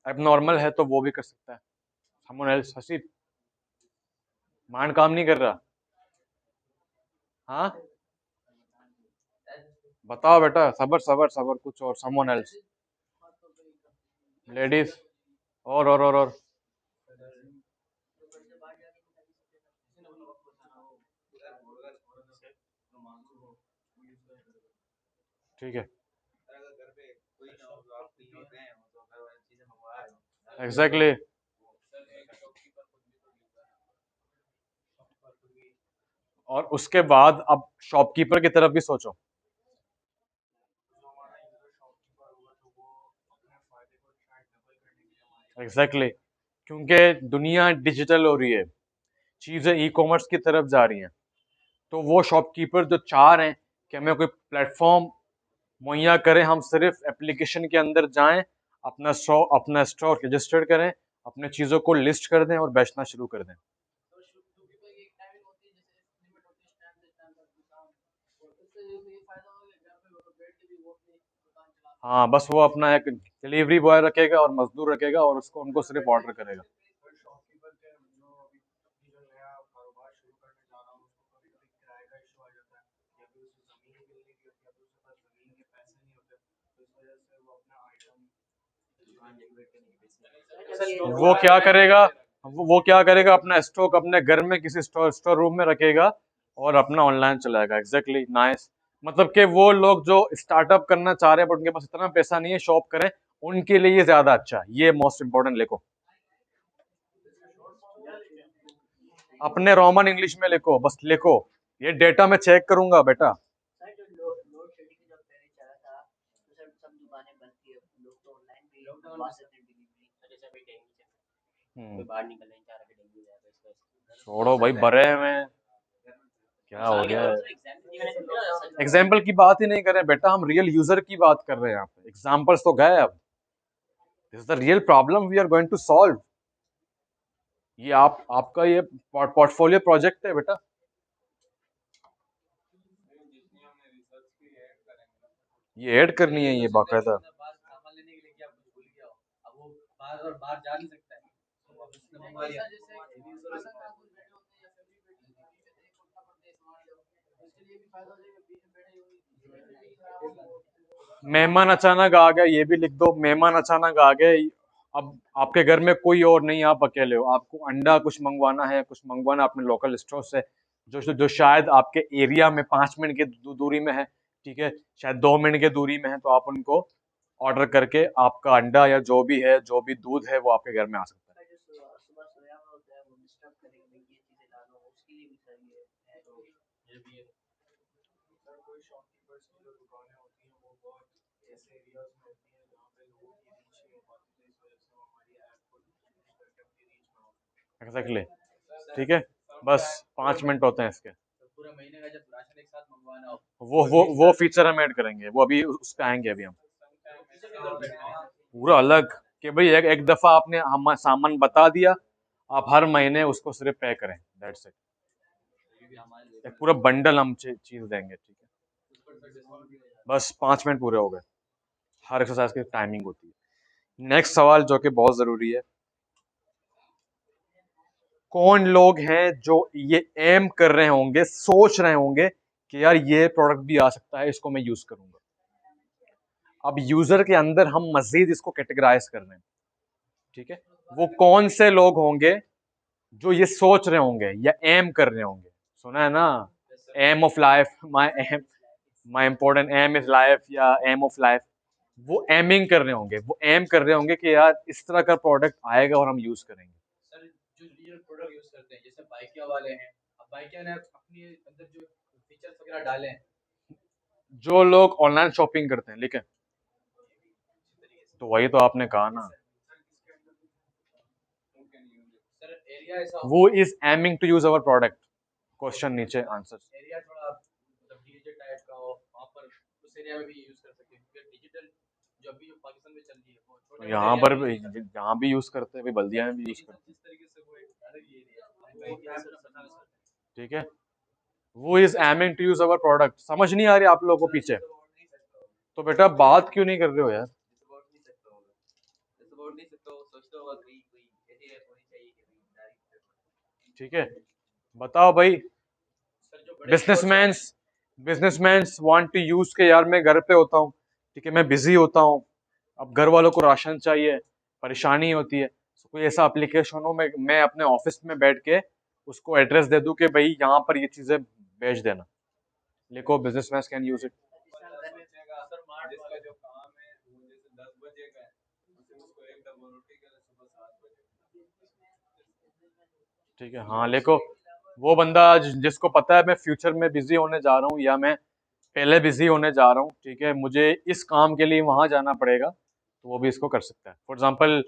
एबनॉर्मल है तो वो भी कर सकता है। समवन एल्स, हसीब माइंड काम नहीं कर रहा? हाँ बताओ बेटा, सबर सबर सबर, कुछ और, समवन एल्स, लेडीज, और ठीक है, एग्जैक्टली। और उसके बाद अब शॉपकीपर की तरफ भी सोचो। एग्जैक्टली, क्योंकि दुनिया डिजिटल हो रही है, चीजें ई कॉमर्स की तरफ जा रही हैं, तो वो शॉपकीपर जो चाह रहे हैं कि हमें कोई प्लेटफॉर्म मुहैया करें, हम सिर्फ एप्लीकेशन के अंदर जाएं, अपना स्टोर रजिस्टर करें, अपने चीज़ों को लिस्ट कर दें और बेचना शुरू कर दें। तो क्योंकि कोई एक टाइमिंग होती है, जैसे लिमिट होती है, टाइम से टाइम तक काम, और उससे ये फायदा हो गया, घर पे वो तो बैठ के भी वो अपनी दुकान चला सकते हाँ, बस वो अपना एक डिलीवरी बॉय रखेगा और मजदूर रखेगा और उसको उनको सिर्फ ऑर्डर करेगा। शॉपकीपर के जो अभी जो नया कारोबार शुरू करने जा रहा हूँ, उसको कभी कभी किराए का इशू आ जाता है, या फिर उसे जमीन नहीं मिलने की होती है, या फिर उसके पास जमीन के पैसे नहीं होते, तो इस वजह से वो अपना आइटम दुकान डेकोरेट करने की बेसिस वो क्या करेगा, वो क्या करेगा, अपना स्टॉक अपने घर में किसी स्टोर रूम में रखेगा और अपना ऑनलाइन चलाएगा। Exactly, nice. मतलब कि वो लोग जो स्टार्टअप करना चाह रहे हैं बट उनके पास इतना पैसा नहीं है शॉप करें, उनके लिए ये ज्यादा अच्छा है, ये मोस्ट इंपॉर्टेंट लिखो, अपने रोमन इंग्लिश में लिखो, बस लिखो, ये डेटा मैं चेक करूंगा बेटा। सर जो लोड शेडिंग जब पहले चला था, तो सर सब दुकानें बंद थी, लोग तो ऑनलाइन भी मंगवा सकते हैं डिलीवरी, सर जैसे अभी डेंगू चल रहा है, कोई बाहर निकल नहीं चाह रहा कि डेंगू जाएगा, इस वजह से छोड़ो भाई, बड़े में क्या हो गया है? एग्जाम्पल एग्जाम्पल की बात ही नहीं कर रहे बेटा, हम रियल यूजर की बात कर रहे हैं यहाँ पे, एग्जाम्पल्स तो गए अब। This is the real problem we are going to solve. ये आपका ये पोर्टफोलियो प्रोजेक्ट है बेटा। ये ऐड करनी है, ये बाकायदा। सामान लेने के लिए क्या कुछ भूल गया हो, अब वो बार और बार जा नहीं सकता है, तो अब उसने मंगवा लिया, मेहमान अचानक आ गया, ये भी लिख दो, मेहमान अचानक आ गए, अब आपके घर में कोई और नहीं, आप अकेले हो, आपको अंडा कुछ मंगवाना है, कुछ मंगवाना अपने लोकल स्टोर से, जो शायद आपके एरिया में 5 मिनट की दूरी में है, ठीक है, शायद 2 मिनट की दूरी में है, तो आप उनको ऑर्डर करके आपका अंडा या जो भी है, जो भी दूध है, वो आपके घर में आ सकता है। सुबह सोया हुआ होता है, वो डिस्टर्ब करेंगे, ये चीजें ला लो, उसके लिए भी सही है, तो ये भी है। सर कोई शॉपकीपर्स की जो दुकानें होती हैं वो बहुत ऐसे एरियाज में होती हैं जहाँ पे लोगों की रीच नहीं हो पाती, तो इस वजह से वो हमारी ऐप को यूज करके अपनी रीच बढ़ाते एग्जैक्टली, ठीक है, बस 5 मिनट होते हैं इसके। हैं। पूरे महीने का जब राशन एक साथ मंगवाना हो, वो फीचर हम ऐड करेंगे, वो अभी उस पे आएंगे अभी हम, पूरा अलग, कि भाई एक दफा आपने हम सामान बता दिया, आप हर महीने उसको सिर्फ पे करें, दैट्स इट। एक पूरा बंडल हम चीज देंगे, ठीक है, बस 5 मिनट पूरे हो गए। हर एक्सरसाइज की टाइमिंग होती है। नेक्स्ट सवाल जो कि बहुत जरूरी है, कौन लोग हैं जो ये एम कर रहे होंगे, सोच रहे होंगे कि यार ये प्रोडक्ट भी आ सकता है, इसको मैं यूज करूंगा। अब यूजर के अंदर हम मजीद इसको कैटेगराइज कर रहे हैं, ठीक है। वो कौन से लोग होंगे जो ये सोच रहे होंगे या एम कर रहे होंगे, सुना है ना, Yes, sir. Aim of life, my important aim is life या एम ऑफ लाइफ। वो एमिंग कर रहे होंगे, वो एम कर रहे होंगे कि यार इस तरह का प्रोडक्ट आएगा और हम यूज करेंगे। सर जो डिजिटल प्रोडक्ट यूज करते हैं, जैसे बाइकिया वाले हैं, अब बाइकिया ने अपने अंदर जो फीचर्स वगैरह डाले हैं जो लोग ऑनलाइन शॉपिंग करते हैं, लेकिन इसी तरीके से। तो वही तो आपने कहा ना, सर एरिया ऐसा वो is aiming to use our product. Question नीचे आंसर। एरिया थोड़ा मतलब डीजे टाइप का हो, वहाँ पर उस एरिया में भी यूज कर सकते हैं, क्योंकि डिजिटल जो अभी पाकिस्तान में चल रही है वो तो छोटे यहाँ मोटे पर एरिया में भी, यूज करते हैं, यहाँ भी यूज करते हैं, भाई बल्दिया में भी यूज लेकिन करते सर जिस तरीके से वो एक अलग ही एरिया है, वो इतिहास में बता नहीं सकते। हैं, ठीक है। वो is aiming to use our product. समझ नहीं आ रही आप लोगों को पीछे, तो बेटा बात क्यों नहीं कर रहे हो यार? ठीक है, बताओ भाई। सर जो बड़े स्टोर्स होते बिजनेसमैन, हैं, बिजनेसमैन वांट टू यूज के यार मैं घर पे होता हूँ, ठीक है, मैं बिजी होता हूँ, अब घर वालों को राशन चाहिए, परेशानी होती है, तो कोई ऐसा एप्लीकेशन हो मैं अपने ऑफिस में बैठ के उसको एड्रेस दे दूं कि भाई यहाँ पर ये चीजें भेज देना, लिखो businessman can use it. Sir mart वाला जो काम है वो जैसे 10 बजे का है, उसको एक डब्बा रोटी का सुबह 7 बजे। ठीक है, हाँ लिखो। वो बंदा जिसको पता है मैं फ्यूचर में बिजी होने जा रहा हूँ या मैं पहले बिजी होने जा रहा हूँ, ठीक है, मुझे इस काम के लिए वहां जाना पड़ेगा, तो वो भी इसको कर सकता है। फॉर एग्जाम्पल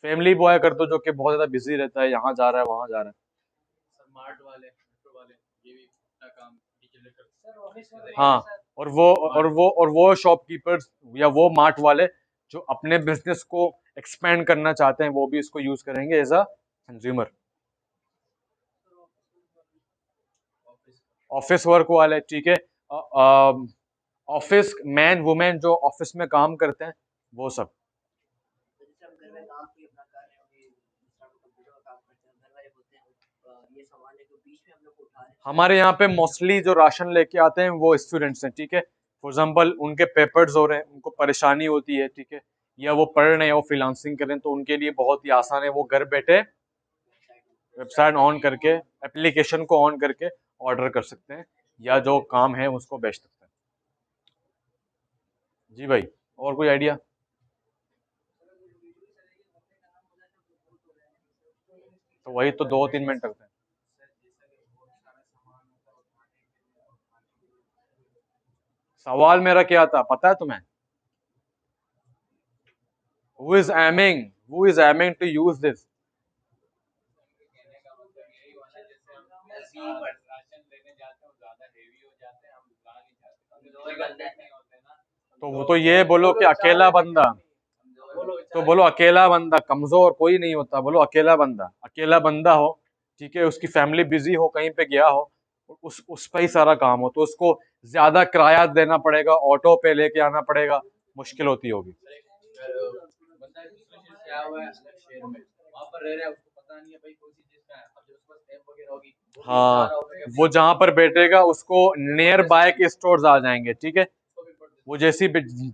फैमिली बॉय कर दो जो कि बहुत ज्यादा बिजी रहता है, यहाँ जा रहा है वहां जा रहा है। सर मार्ट वाले, मेट्रो वाले, ये भी अपना काम डिजिटल करते हैं इसके जरिए। हाँ, और वो शॉपकीपर्स या वो मार्ट वाले जो अपने बिजनेस को एक्सपेंड करना चाहते हैं, वो भी इसको यूज करेंगे as a consumer. Office office work वाले, ठीक है, ऑफिस मैन वुमेन जो ऑफिस में काम करते हैं, वो सब। तो जैसे हम घर में काम कोई अपना कर रहे होंगे, दूसरा को कंप्यूटर का काम करते हैं, घर वाले बोलते हैं ये सामान लेके बीच में हम लोग को उठा रहे हैं। हमारे यहाँ पे मोस्टली जो राशन लेके आते हैं वो स्टूडेंट्स हैं, ठीक है। फॉर एग्जाम्पल उनके पेपर्स हो रहे हैं, उनको परेशानी होती है, ठीक है, या वो पढ़ रहे हैं, वो फ्रीलांसिंग कर रहे हैं, तो उनके लिए बहुत ही आसान है, वो घर बैठे वेबसाइट ऑन करके, एप्लीकेशन को ऑन करके ऑर्डर कर सकते हैं, या जो काम है उसको बेच सकते हैं। जी भाई, और कोई आइडिया? तो वही तो 2-3 मिनट लगते हैं। सवाल मेरा क्या था पता है तुम्हें? Who is aiming? Who is aiming to use this? कहने का मतलब यही वाला, जैसे हम ऐसी राशन लेने जाते हैं ज्यादा हेवी हो जाते हैं, हम ला नहीं जाते, हम लोग नहीं होते ना, तो वो तो ये बोलो कि अकेला बंदा, तो बोलो अकेला बंदा, कमजोर कोई नहीं होता, बोलो अकेला बंदा, अकेला बंदा हो, ठीक है, उसकी फैमिली बिजी हो, कहीं पे गया हो, उस पर ही सारा काम हो, तो उसको ज्यादा किराया देना पड़ेगा, ऑटो पे लेके आना पड़ेगा, मुश्किल होती होगी। बंदा दूसरे शहर से आया हुआ है, अलग शहर में वहां पर रह रहा है, उसको पता नहीं है भाई कौन सी चीज का है, अब जब उसके पास ऐप वगैरह होगी वो भी हाँ, बता रहा होगा कि वो जहां पर बैठेगा उसको नियर बाय के स्टोर्स आ जाएंगे, ठीक है। उसको भी पढ़ वो जैसी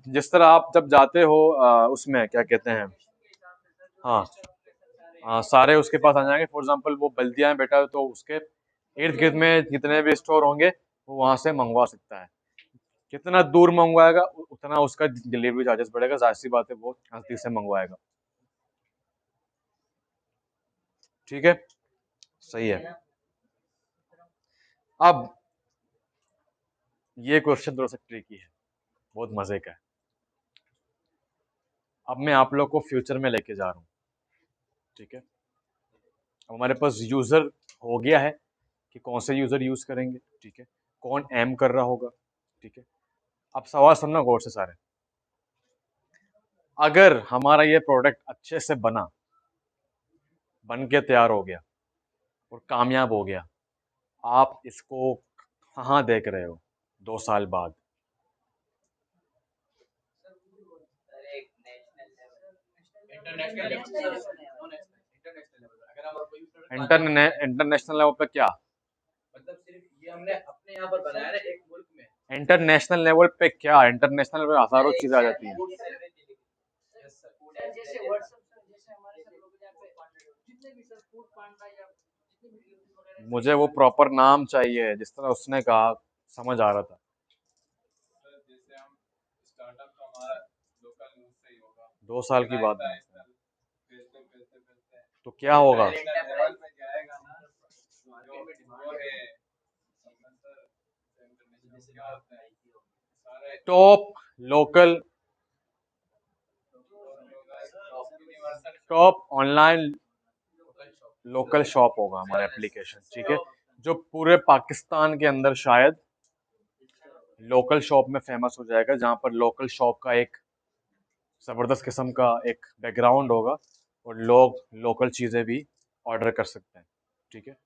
जिस तरह आप जब जाते हो उसमें क्या कहते हैं, हाँ हाँ, सारे उसके पास आ जाएंगे। फॉर एग्जाम्पल वो बल्दिया में बैठा है तो उसके इर्द गिर्द में जितने भी स्टोर होंगे वो वहां से मंगवा सकता है। कितना दूर मंगवाएगा उतना उसका डिलीवरी चार्जेस बढ़ेगा, जाहिर सी बात है वो नजदीक से मंगवाएगा। ठीक है, सही है। अब ये क्वेश्चन थोड़ा सा ट्रिकी है, बहुत मजे का है। अब मैं आप लोग को फ्यूचर में लेके जा रहा हूँ, ठीक है। अब हमारे पास यूजर हो गया है कि कौन से यूजर यूज करेंगे, ठीक है, कौन एम कर रहा होगा, ठीक है। अब सवाल सुनना गौर से सारे। अगर हमारा ये प्रोडक्ट अच्छे से बन के तैयार हो गया और कामयाब हो गया, आप इसको कहाँ देख रहे हो 2 साल बाद? International level, sir non national, international level, अगर हम कोई भी प्रोडक्ट इंटरनेशनल लेवल पे क्या? मतलब सिर्फ ये हमने अपने यहाँ पर बनाया ना एक मुल्क में। इंटरनेशनल लेवल पे क्या, इंटरनेशनल लेवल पे हजारों चीजें आ जाती हैं। Yes sir. सर जैसे व्हाट्सएप सर, जैसे हमारे सर लोग यहाँ पे जितने भी सर फूड पांडा या जितने भी डिलीवरी वगैरह हैं, मुझे वो प्रॉपर नाम चाहिए जिस तरह उसने कहा, समझ आ रहा था। सर जैसे हम स्टार्टअप तो हमारा लोकल यूज से ही होगा, 2 साल की बात है, फैलते फैलते फैलते तो क्या होगा? इंटरनेशनल लेवल पे जाएगा ना, तो जो वो है सर, इंटरनेशनल क्या होता है सारे top local, universal top online local shop होगा हमारा एप्लीकेशन, ठीक है, जो पूरे पाकिस्तान के अंदर शायद लोकल शॉप में फेमस हो जाएगा, जहाँ पर लोकल शॉप का एक ज़बरदस्त किस्म का एक बैकग्राउंड होगा और लोग लोकल चीज़ें भी ऑर्डर कर सकते हैं, ठीक है,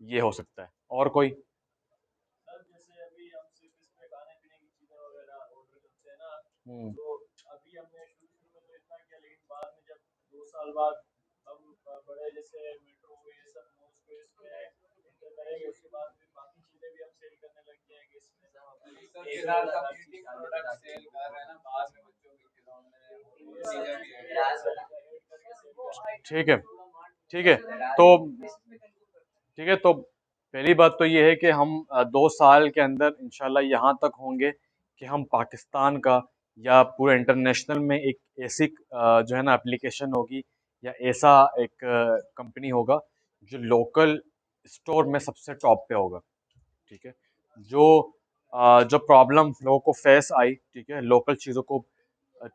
ये हो सकता है। और कोई? सर जैसे अभी हम सिर्फ इस पे खाने पीने की चीजें वगैरह ऑर्डर करते हैं ना, हम्म, तो अभी हमने शुरू शुरू में तो इतना किया, लेकिन बाद में जब 2 साल बाद हम बड़े जैसे मेट्रो को ये सब मॉल्स को इसमें एंटर करेंगे, उसके बाद फिर बाकी चीजें भी हम सेल करने लग जाएंगे इसमें। सर फिलहाल हम मीटिंग प्रोडक्ट सेल कर रहे हैं ना, बाद में बच्चों के खिलौने और चीजें भी ऐड करके सेल कर रहे हैं। ठीक है, ठीक है, तो ठीक है, तो पहली बात तो ये है कि हम 2 साल के अंदर इंशाल्लाह यहाँ तक होंगे कि हम पाकिस्तान का या पूरे इंटरनेशनल में एक ऐसी जो है ना एप्लीकेशन होगी या ऐसा एक कंपनी होगा जो लोकल स्टोर में सबसे टॉप पे होगा, ठीक है, जो जो प्रॉब्लम लोगों को फेस आई, ठीक है, लोकल चीज़ों को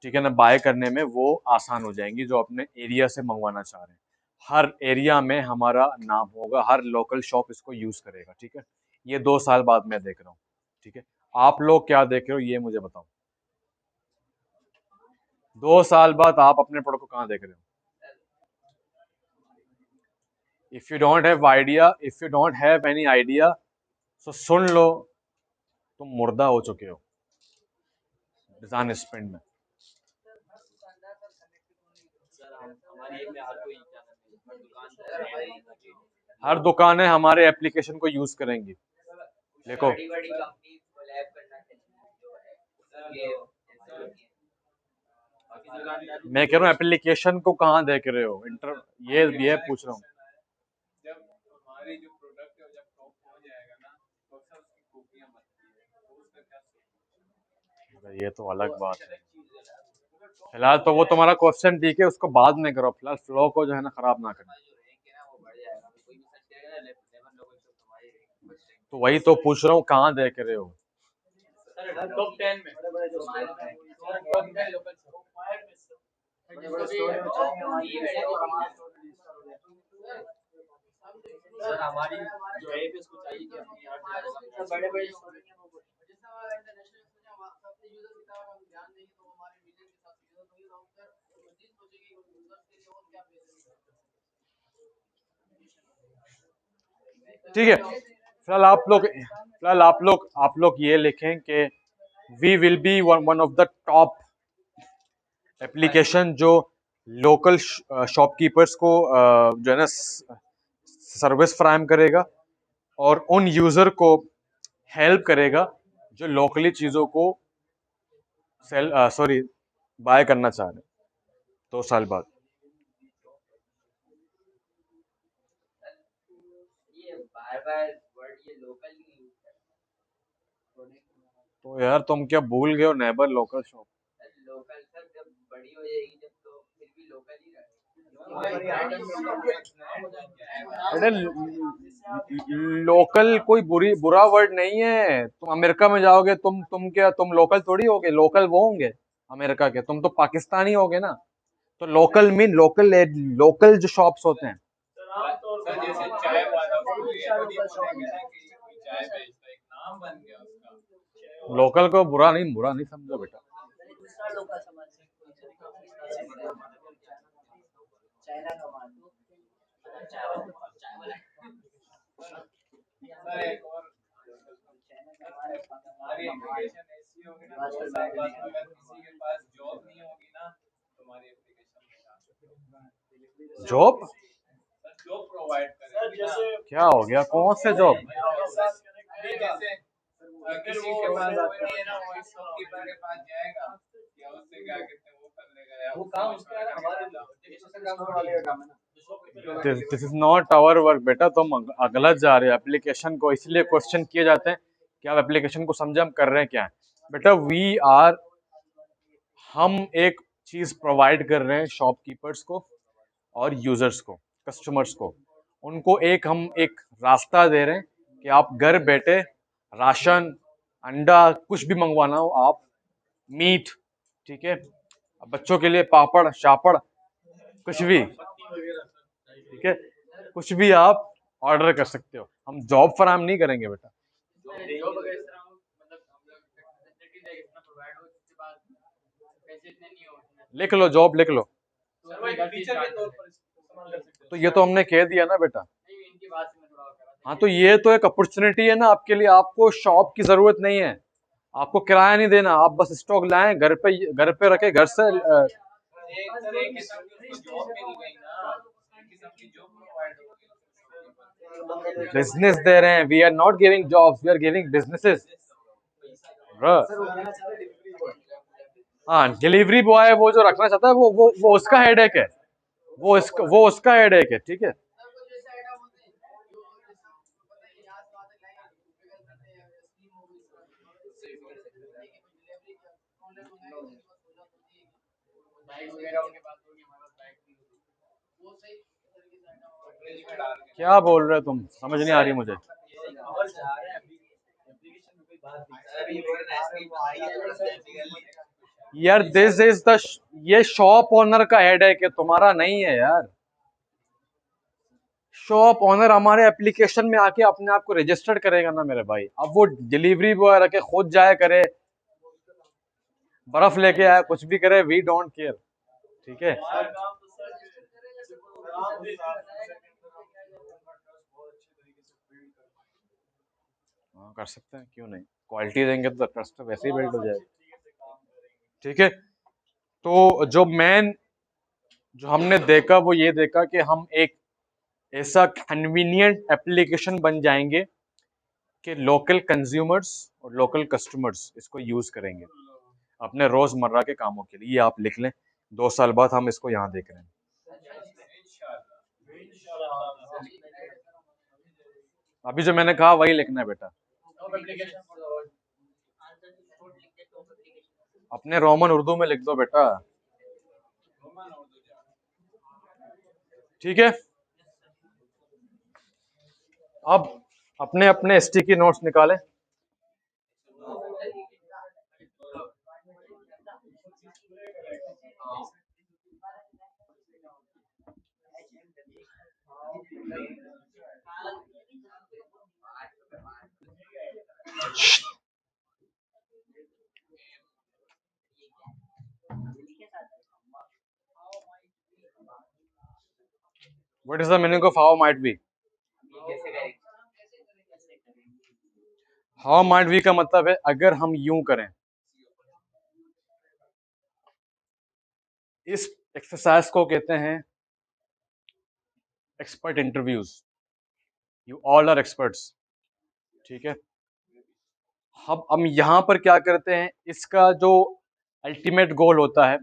ठीक है ना बाय करने में, वो आसान हो जाएंगी, जो अपने एरिया से मंगवाना चाह रहे हैं। हर एरिया में हमारा नाम होगा, हर लोकल शॉप इसको यूज़ करेगा, ठीक है। ये 2 साल बाद मैं देख रहा हूँ, ठीक है। आप लोग क्या देख रहे हो ये मुझे बताओ। 2 साल बाद आप अपने प्रोडक्ट को कहाँ देख रहे हो? If you don't have idea, if you don't have any idea, तो सुन लो, तुम मुर्दा हो चुके हो डिज़ाइन स्पेंड में। सर हमारी एक में हर कोई क्या नाम है, हर दुकानदार हमारी हर दुकानें हमारे एप्लीकेशन को यूज़ करेंगी। देखो, बड़ी बड़ी कंपनी कोलैब करना चाहिए जो है ये ऐसे होती है। बाकी दुकानदार भी मैं कह रहा हूँ एप्लीकेशन को कहाँ देख रहे हो, इंटर ये पूछ रहा हूँ। जब हमारी जो प्रोडक्ट है जब टॉप हो जाएगा ना, तो सब उसकी कॉपियां बनती है, तो उसका क्या सोचेंगे? ये तो अलग बात है। चीज है ना, फिलहाल तो वो तुम्हारा क्वेश्चन ठीक है, उसको बाद में करो, फिलहाल फ्लो को जो है ना खराब ना करना। जो रैंक है ना वो बढ़ जाएगा, कोई भी सर्च करेगा ना लेबर लोगों को हमारी रैंक फर्स्ट रैंक तो वही तो पूछ रहा हूँ, कहाँ देख रहे हो? सर टॉप 10 में, सर टॉप 10 लोकल टॉप 5 में सर, बड़े बड़े स्टोर में चाहिए हमारी और हमारा स्टोर सर हमारी जो है पे उसको चाहिए कि अपनी हर जगह सर बड़े बड़े स्टोर में वो जैसे हमारा इंटरनेशनल में हम अपने यूजर की तरफ हम ध्यान देंगे तो हमारे विजन के साथ यूजर होंगे तो हम फिर मजीद सोचेंगे कि यूजर के लिए और क्या बेहतर है। ठीक है, फिलहाल आप लोग ये लिखें कि we will be one of the top application जो लोकल शॉपकीपर्स को जो है ना सर्विस फ्राहम करेगा और उन यूज़र को हेल्प करेगा जो लोकली चीज़ों को सेल सॉरी बाय करना चाह रहे हैं 2 साल बाद। ये बार बार वर्ड ये लोकल ही यूज करते हैं। तो यार तुम क्या भूल गए हो neighbour local shop? Local sir जब बड़ी हो जाएगी जब तो फिर भी लोकल ही रहेगा। अरे लोकल कोई बुरा वर्ड नहीं है। तुम अमेरिका में जाओगे, तुम लोकल थोड़ी होगे, लोकल वो होंगे अमेरिका के, तुम तो पाकिस्तानी होगे ना। तो लोकल मीन लोकल जो शॉप्स होते हैं। सर जैसे चाय वाला उसको ये तो नहीं बोलेंगे ना कि कोई चाय बेचता है, एक नाम बन गया उसका। लोकल को बुरा नहीं समझो बेटा। दूसरा लोकल समझ चाइना का माल सर एक और हमारी एप्लीकेशन ऐसी होगी ना, 2 साल बाद अगर किसी के पास जॉब नहीं होगी ना, तो हमारी application job sir job provide करेगी ना। क्या हो गया? कौन से जॉब? जैसे किसी के पास कोई नहीं है ना, वो इस शॉपकीपर के पास जाएगा या उससे क्या कहते हैं वो कर लेगा या वो काम उसका है ना, हमारे this is not our work बेटा, तुम गलत जा रहे हो एप्लीकेशन को। इसलिए क्वेश्चन किए जाते हैं कि आप एप्लीकेशन को समझे हम कर रहे हैं क्या है। बेटा हम एक चीज प्रोवाइड कर रहे हैं शॉपकीपर्स को और यूजर्स को, कस्टमर्स को। उनको हम एक रास्ता दे रहे हैं कि आप घर बैठे राशन, अंडा, कुछ भी मंगवाना हो आप, मीट, ठीक है, बच्चों के लिए पापड़ शापड़, कुछ भी, ठीक है, कुछ भी आप ऑर्डर कर सकते हो। हम जॉब फराहम नहीं करेंगे बेटा। जॉब अगर इस तरह हो, मतलब हम लोग फैसिलिटीज है इतना प्रोवाइड हो, उसके बाद पैसे इतने नहीं हो, लिख लो, जॉब लिख लो। सर वो एक फीचर के तौर पर इस्तेमाल कर सकते तो ये तो हमने कह दिया ना बेटा। नहीं इनकी बात से मैं थोड़ा कर रहा था। हाँ, तो ये तो एक अपॉर्चुनिटी है ना आपके लिए। आपको शॉप की जरूरत नहीं है, आपको किराया नहीं देना, आप बस स्टॉक लाएं, घर पे रखे, घर से एक किस्म की उसको जॉब मिल गई ना, एक किस्म की जॉब प्रोवाइड हो गई। बिजनेस दे रहे हैं। We are not giving jobs, we are giving businesses. हाँ, डिलीवरी बॉय वो जो रखना चाहता है वो उसका हेडेक है, वो उसका हेडेक है, ठीक है। सर कुछ ऐसे आइटम होते हैं जो जैसे पता है यहाँ से आते लाइन बिगड़ जाते हैं, स्कीम हो गई कि डिलीवरी ऑनलाइन मंगाएंगे उसके बाद सहूलत होती है, बाइक वगैरह उनके पास होगी, हमारे पास बाइक भी होगी, वो सही तरीके से आइटम। क्या बोल रहे हो तुम, समझ नहीं आ रही मुझे। और जा रहे हैं एप्लीकेशन में कोई बात नहीं। यार दिस इज द, ये शॉप ओनर का हेडेक है, तुम्हारा नहीं है यार। शॉप ओनर हमारे एप्लीकेशन में आके अपने आप को रजिस्टर्ड करेगा ना मेरे भाई। अब वो डिलीवरी बॉय रखे खुद जाए करे, बर्फ लेके आए, कुछ भी करे, वी डोंट केयर, ठीक है। हमारा काम तो सर काम भी हाँ, कर सकते हैं, क्यों नहीं। क्वालिटी देंगे तो ट्रस्ट वैसे ही बिल्ड हो जाएगा, ठीक है। तो जो हमने देखा वो ये देखा कि हम एक ऐसा कन्वीनियंट एप्लीकेशन बन जाएंगे कि लोकल कंज्यूमर्स और लोकल कस्टमर्स इसको यूज करेंगे अपने रोजमर्रा के कामों के लिए। ये आप लिख लें, 2 साल बाद हम इसको यहाँ देख रहे हैं। अभी जो मैंने कहा वही लिखना है बेटा, अपने रोमन उर्दू में लिख दो बेटा, ठीक है। अब अपने अपने स्टिकी नोट्स निकालें। What is the meaning of how might be? How might be का मतलब है अगर हम यूं करें। इस एक्सरसाइज को कहते हैं expert interviews. You all are experts, ठीक है। हम यहां पर क्या करते हैं, इसका जो अल्टीमेट गोल होता है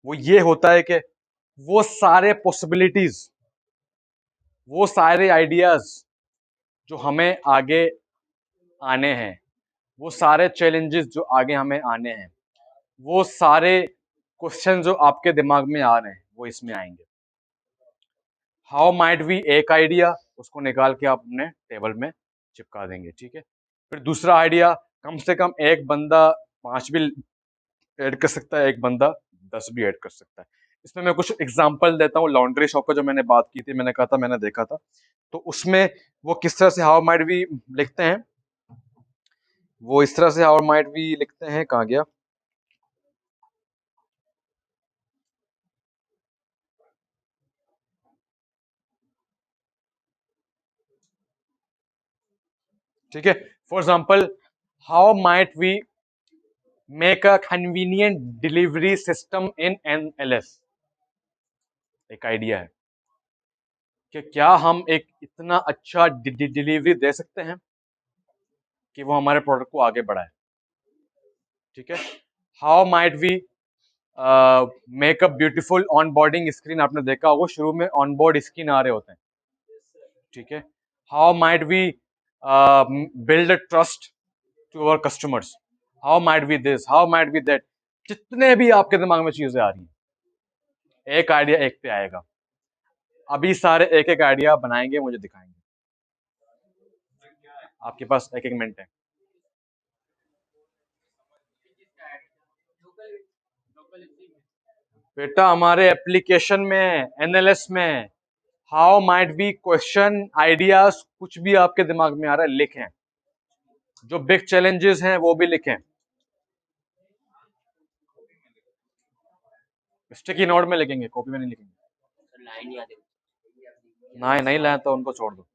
वो ये होता है कि वो सारे पॉसिबिलिटीज, वो सारे आइडियाज जो हमें आगे आने हैं, वो सारे चैलेंजेस जो आगे हमें आने हैं, वो सारे क्वेश्चन जो आपके दिमाग में आ रहे हैं वो इसमें आएंगे। हाउ माइट बी एक आइडिया, उसको निकाल के आप अपने टेबल में चिपका देंगे, ठीक है। फिर दूसरा आइडिया, कम से कम एक बंदा 5 भी ऐड कर सकता है, एक बंदा 10 भी ऐड कर सकता है। इसमें मैं कुछ एग्जांपल देता हूँ। लॉन्ड्री शॉप का जो मैंने बात की थी, मैंने कहा था मैंने देखा था, तो उसमें वो किस तरह से हाउ माइट बी लिखते हैं, वो इस तरह से हाउ माइट बी लिखते हैं। कहाँ गया, ठीक है। For example, how might we make a convenient delivery system in NLS। एक आइडिया है कि क्या हम एक इतना अच्छा डिलीवरी दे सकते हैं कि वो हमारे प्रोडक्ट को आगे बढ़ाए, ठीक है। How might we make a beautiful onboarding screen, आपने देखा होगा शुरू में ऑन बोर्ड स्क्रीन आ रहे होते हैं, ठीक है। How might we build trust to our customers, how might be this, how might be that, जितने भी आपके दिमाग में चीजें आ रही हैं, एक आइडिया एक पे आएगा। अभी सारे एक एक आइडिया बनाएंगे, मुझे दिखाएंगे। आपके पास एक एक मिनट है। बेटा हमारे एप्लीकेशन में, एनएलएस में, how might B question ideas, कुछ भी आपके दिमाग में आ रहा है लिखें, जो बिग चैलेंजेस हैं वो भी लिखें। स्टिकी नोट में लिखेंगे, कॉपी में नहीं लिखेंगे। लाइन याद है नहीं नहीं लाए तो उनको छोड़ दो।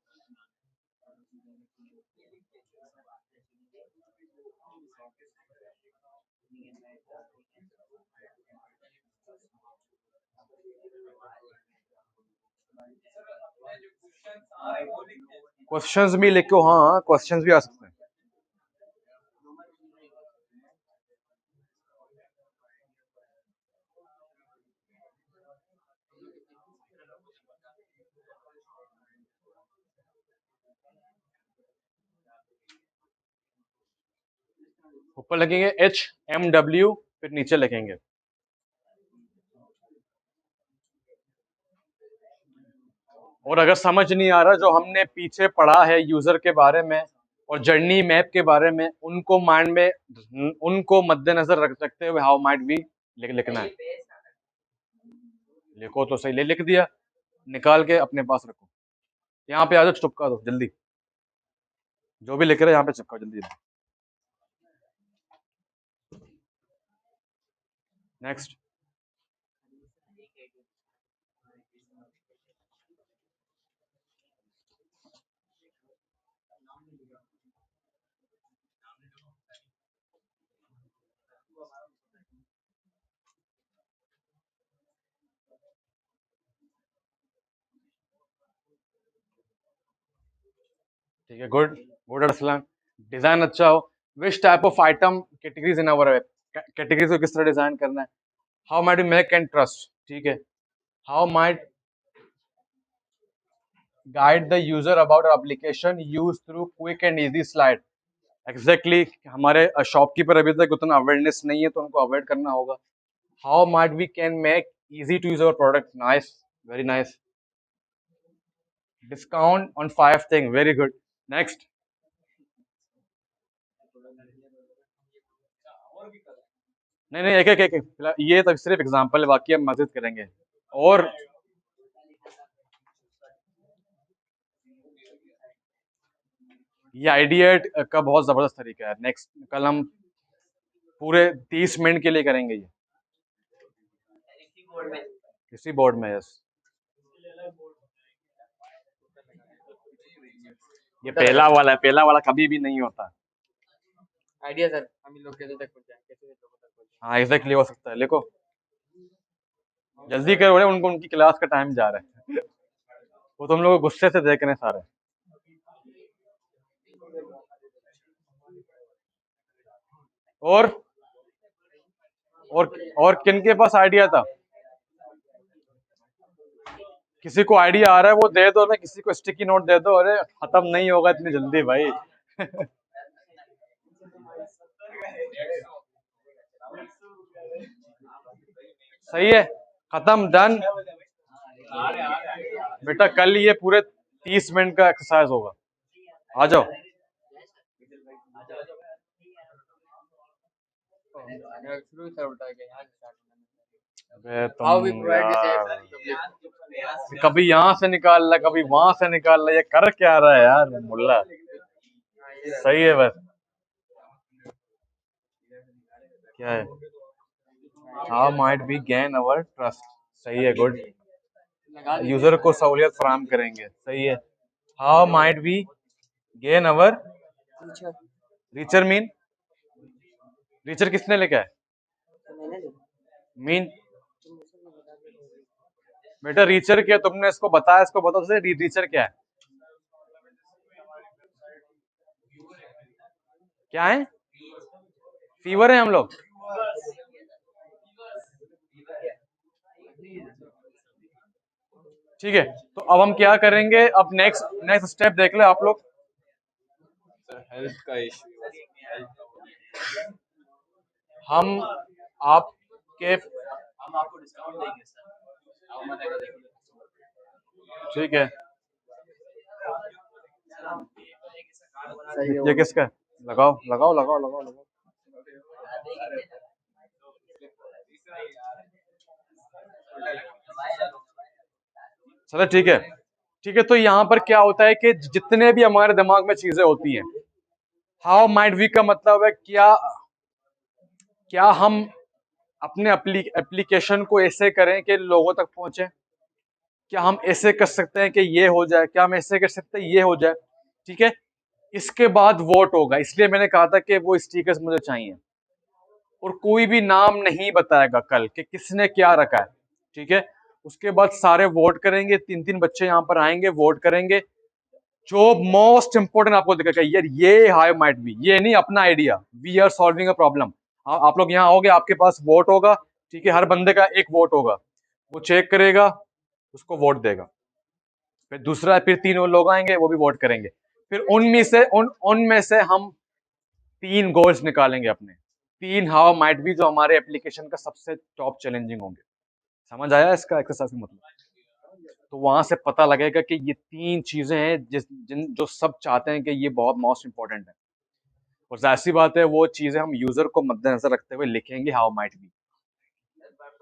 क्वेश्चंस भी लिखो, हाँ क्वेश्चंस भी आ सकते हैं। ऊपर लिखेंगे HMW, फिर नीचे लिखेंगे। और अगर समझ नहीं आ रहा, जो हमने पीछे पढ़ा है यूजर के बारे में और जर्नी मैप के बारे में, उनको माइंड में, उनको मद्देनजर रखते हुए हाउ माइट बी लिखना है। लिखो तो सही, लिख दिया, निकाल के अपने पास रखो। यहाँ पे आ जाओ, चिपका दो जल्दी, जो भी लिख रहे हैं यहाँ पे चिपकाओ जल्दी जल्दी। नेक्स्ट, ठीक है, गुड गुड अरसलान। डिजाइन अच्छा हो। Which type of item categories in our web, categories को किस तरह डिजाइन करना है। How might make and trust, ठीक है। How might guide the user about application use through quick and easy slide. Exactly हमारे शॉपकीपर अभी तक उतना अवेयरनेस नहीं है, तो उनको अवॉइड करना होगा। How might we can make easy to use our product, nice, very nice. Discount on 5 thing, very good. Next, नहीं नहीं, एक एक एक फिलहाल ये तो सिर्फ एग्जांपल है, बाकी हम मदद करेंगे। और ये आइडिया का बहुत जबरदस्त तरीका है। नेक्स्ट, कल हम पूरे 30 मिनट के लिए करेंगे ये, इसी बोर्ड में इसी बोर्ड में। यस, ये पहला वाला है, पहला वाला कभी भी नहीं होता। आइडिया सर, हम इन लोग कैसे तक पहुंच जाएं, कैसे लोगों तक पहुंच हाँ एग्जैक्टली हो सकता है, लिखो जल्दी करो रे, उनको उनकी क्लास का टाइम जा रहा है। वो तुम लोग गुस्से से देख रहे हैं सारे। और और किन के पास आइडिया था? किसी को आइडिया आ रहा है वो दे दो ना, किसी को स्टिकी नोट दे दो। अरे खत्म नहीं होगा इतनी जल्दी भाई। सही है, खत्म, डन। बेटा कल ये पूरे 30 मिनट का एक्सरसाइज होगा, आ जाओ। जाएं। शुरू से उठा के यहाँ से start करना है। अबे How we तुम provide this यार, app? कभी यहाँ से निकाल रहा, कभी वहां से निकाल रहा, ये कर क्या रहा है यार मुल्ला। सही है बस, क्या है, how might B gain our trust, सही है, गुड। यूजर को सहूलियत फराहम करेंगे, सही है। How might B gain our richer, mean richer किसने लिखा है? मीन बेटा रीचर क्या, तुमने इसको बताया, इसको बताओ रीचर क्या है। क्या है? फीवर है हम लोग। ठीक है, तो अब हम क्या करेंगे, अब नेक्स्ट स्टेप देख ले आप लोग। हेल्थ का इश्यू, हम आपके हम आपको डिस्काउंट देंगे सर, आप मत आएगा देखो। ठीक है, सर हम एक ऐसा कार्ड बना ये किसका है? लगाओ लगाओ लगाओ लगाओ लगाओ। चलो ठीक है, ठीक है। तो यहाँ पर क्या होता है कि जितने भी हमारे दिमाग में चीजें होती हैं, हाउ माइट वी का मतलब है क्या हम अपने एप्लीकेशन को ऐसे करें कि लोगों तक पहुंचे। क्या हम ऐसे कर सकते हैं कि ये हो जाए, क्या हम ऐसे कर सकते हैं ये हो जाए। ठीक है, इसके बाद वोट होगा, इसलिए मैंने कहा था कि वो स्टिकर्स मुझे चाहिए। और कोई भी नाम नहीं बताएगा कल कि किसने क्या रखा है। ठीक है, उसके बाद सारे वोट करेंगे, 3-3 बच्चे यहाँ पर आएंगे, वोट करेंगे। जो मोस्ट इंपोर्टेंट आपको दिखेगा, यार ये हाई माइट बी, ये नहीं अपना idea, we are solving a problem. आप लोग यहाँ आओगे, आपके पास वोट होगा। ठीक है, हर बंदे का एक वोट होगा, वो चेक करेगा, उसको वोट देगा। फिर दूसरा, फिर 3 और लोग आएंगे, वो भी वोट करेंगे। फिर उनमें से हम 3 गोल्स निकालेंगे अपने, 3 हाउ माइट बी जो हमारे एप्लीकेशन का सबसे टॉप चैलेंजिंग होंगे। समझ आया इसका एक्सरसाइज का मतलब? तो वहां से पता लगेगा कि ये 3 चीजें हैं जो सब चाहते हैं कि ये बहुत मोस्ट इंपॉर्टेंट है। और जाहिर सी बात है, वो चीजें हम यूजर को मद्देनजर रखते हुए लिखेंगे हाउ माइट बी।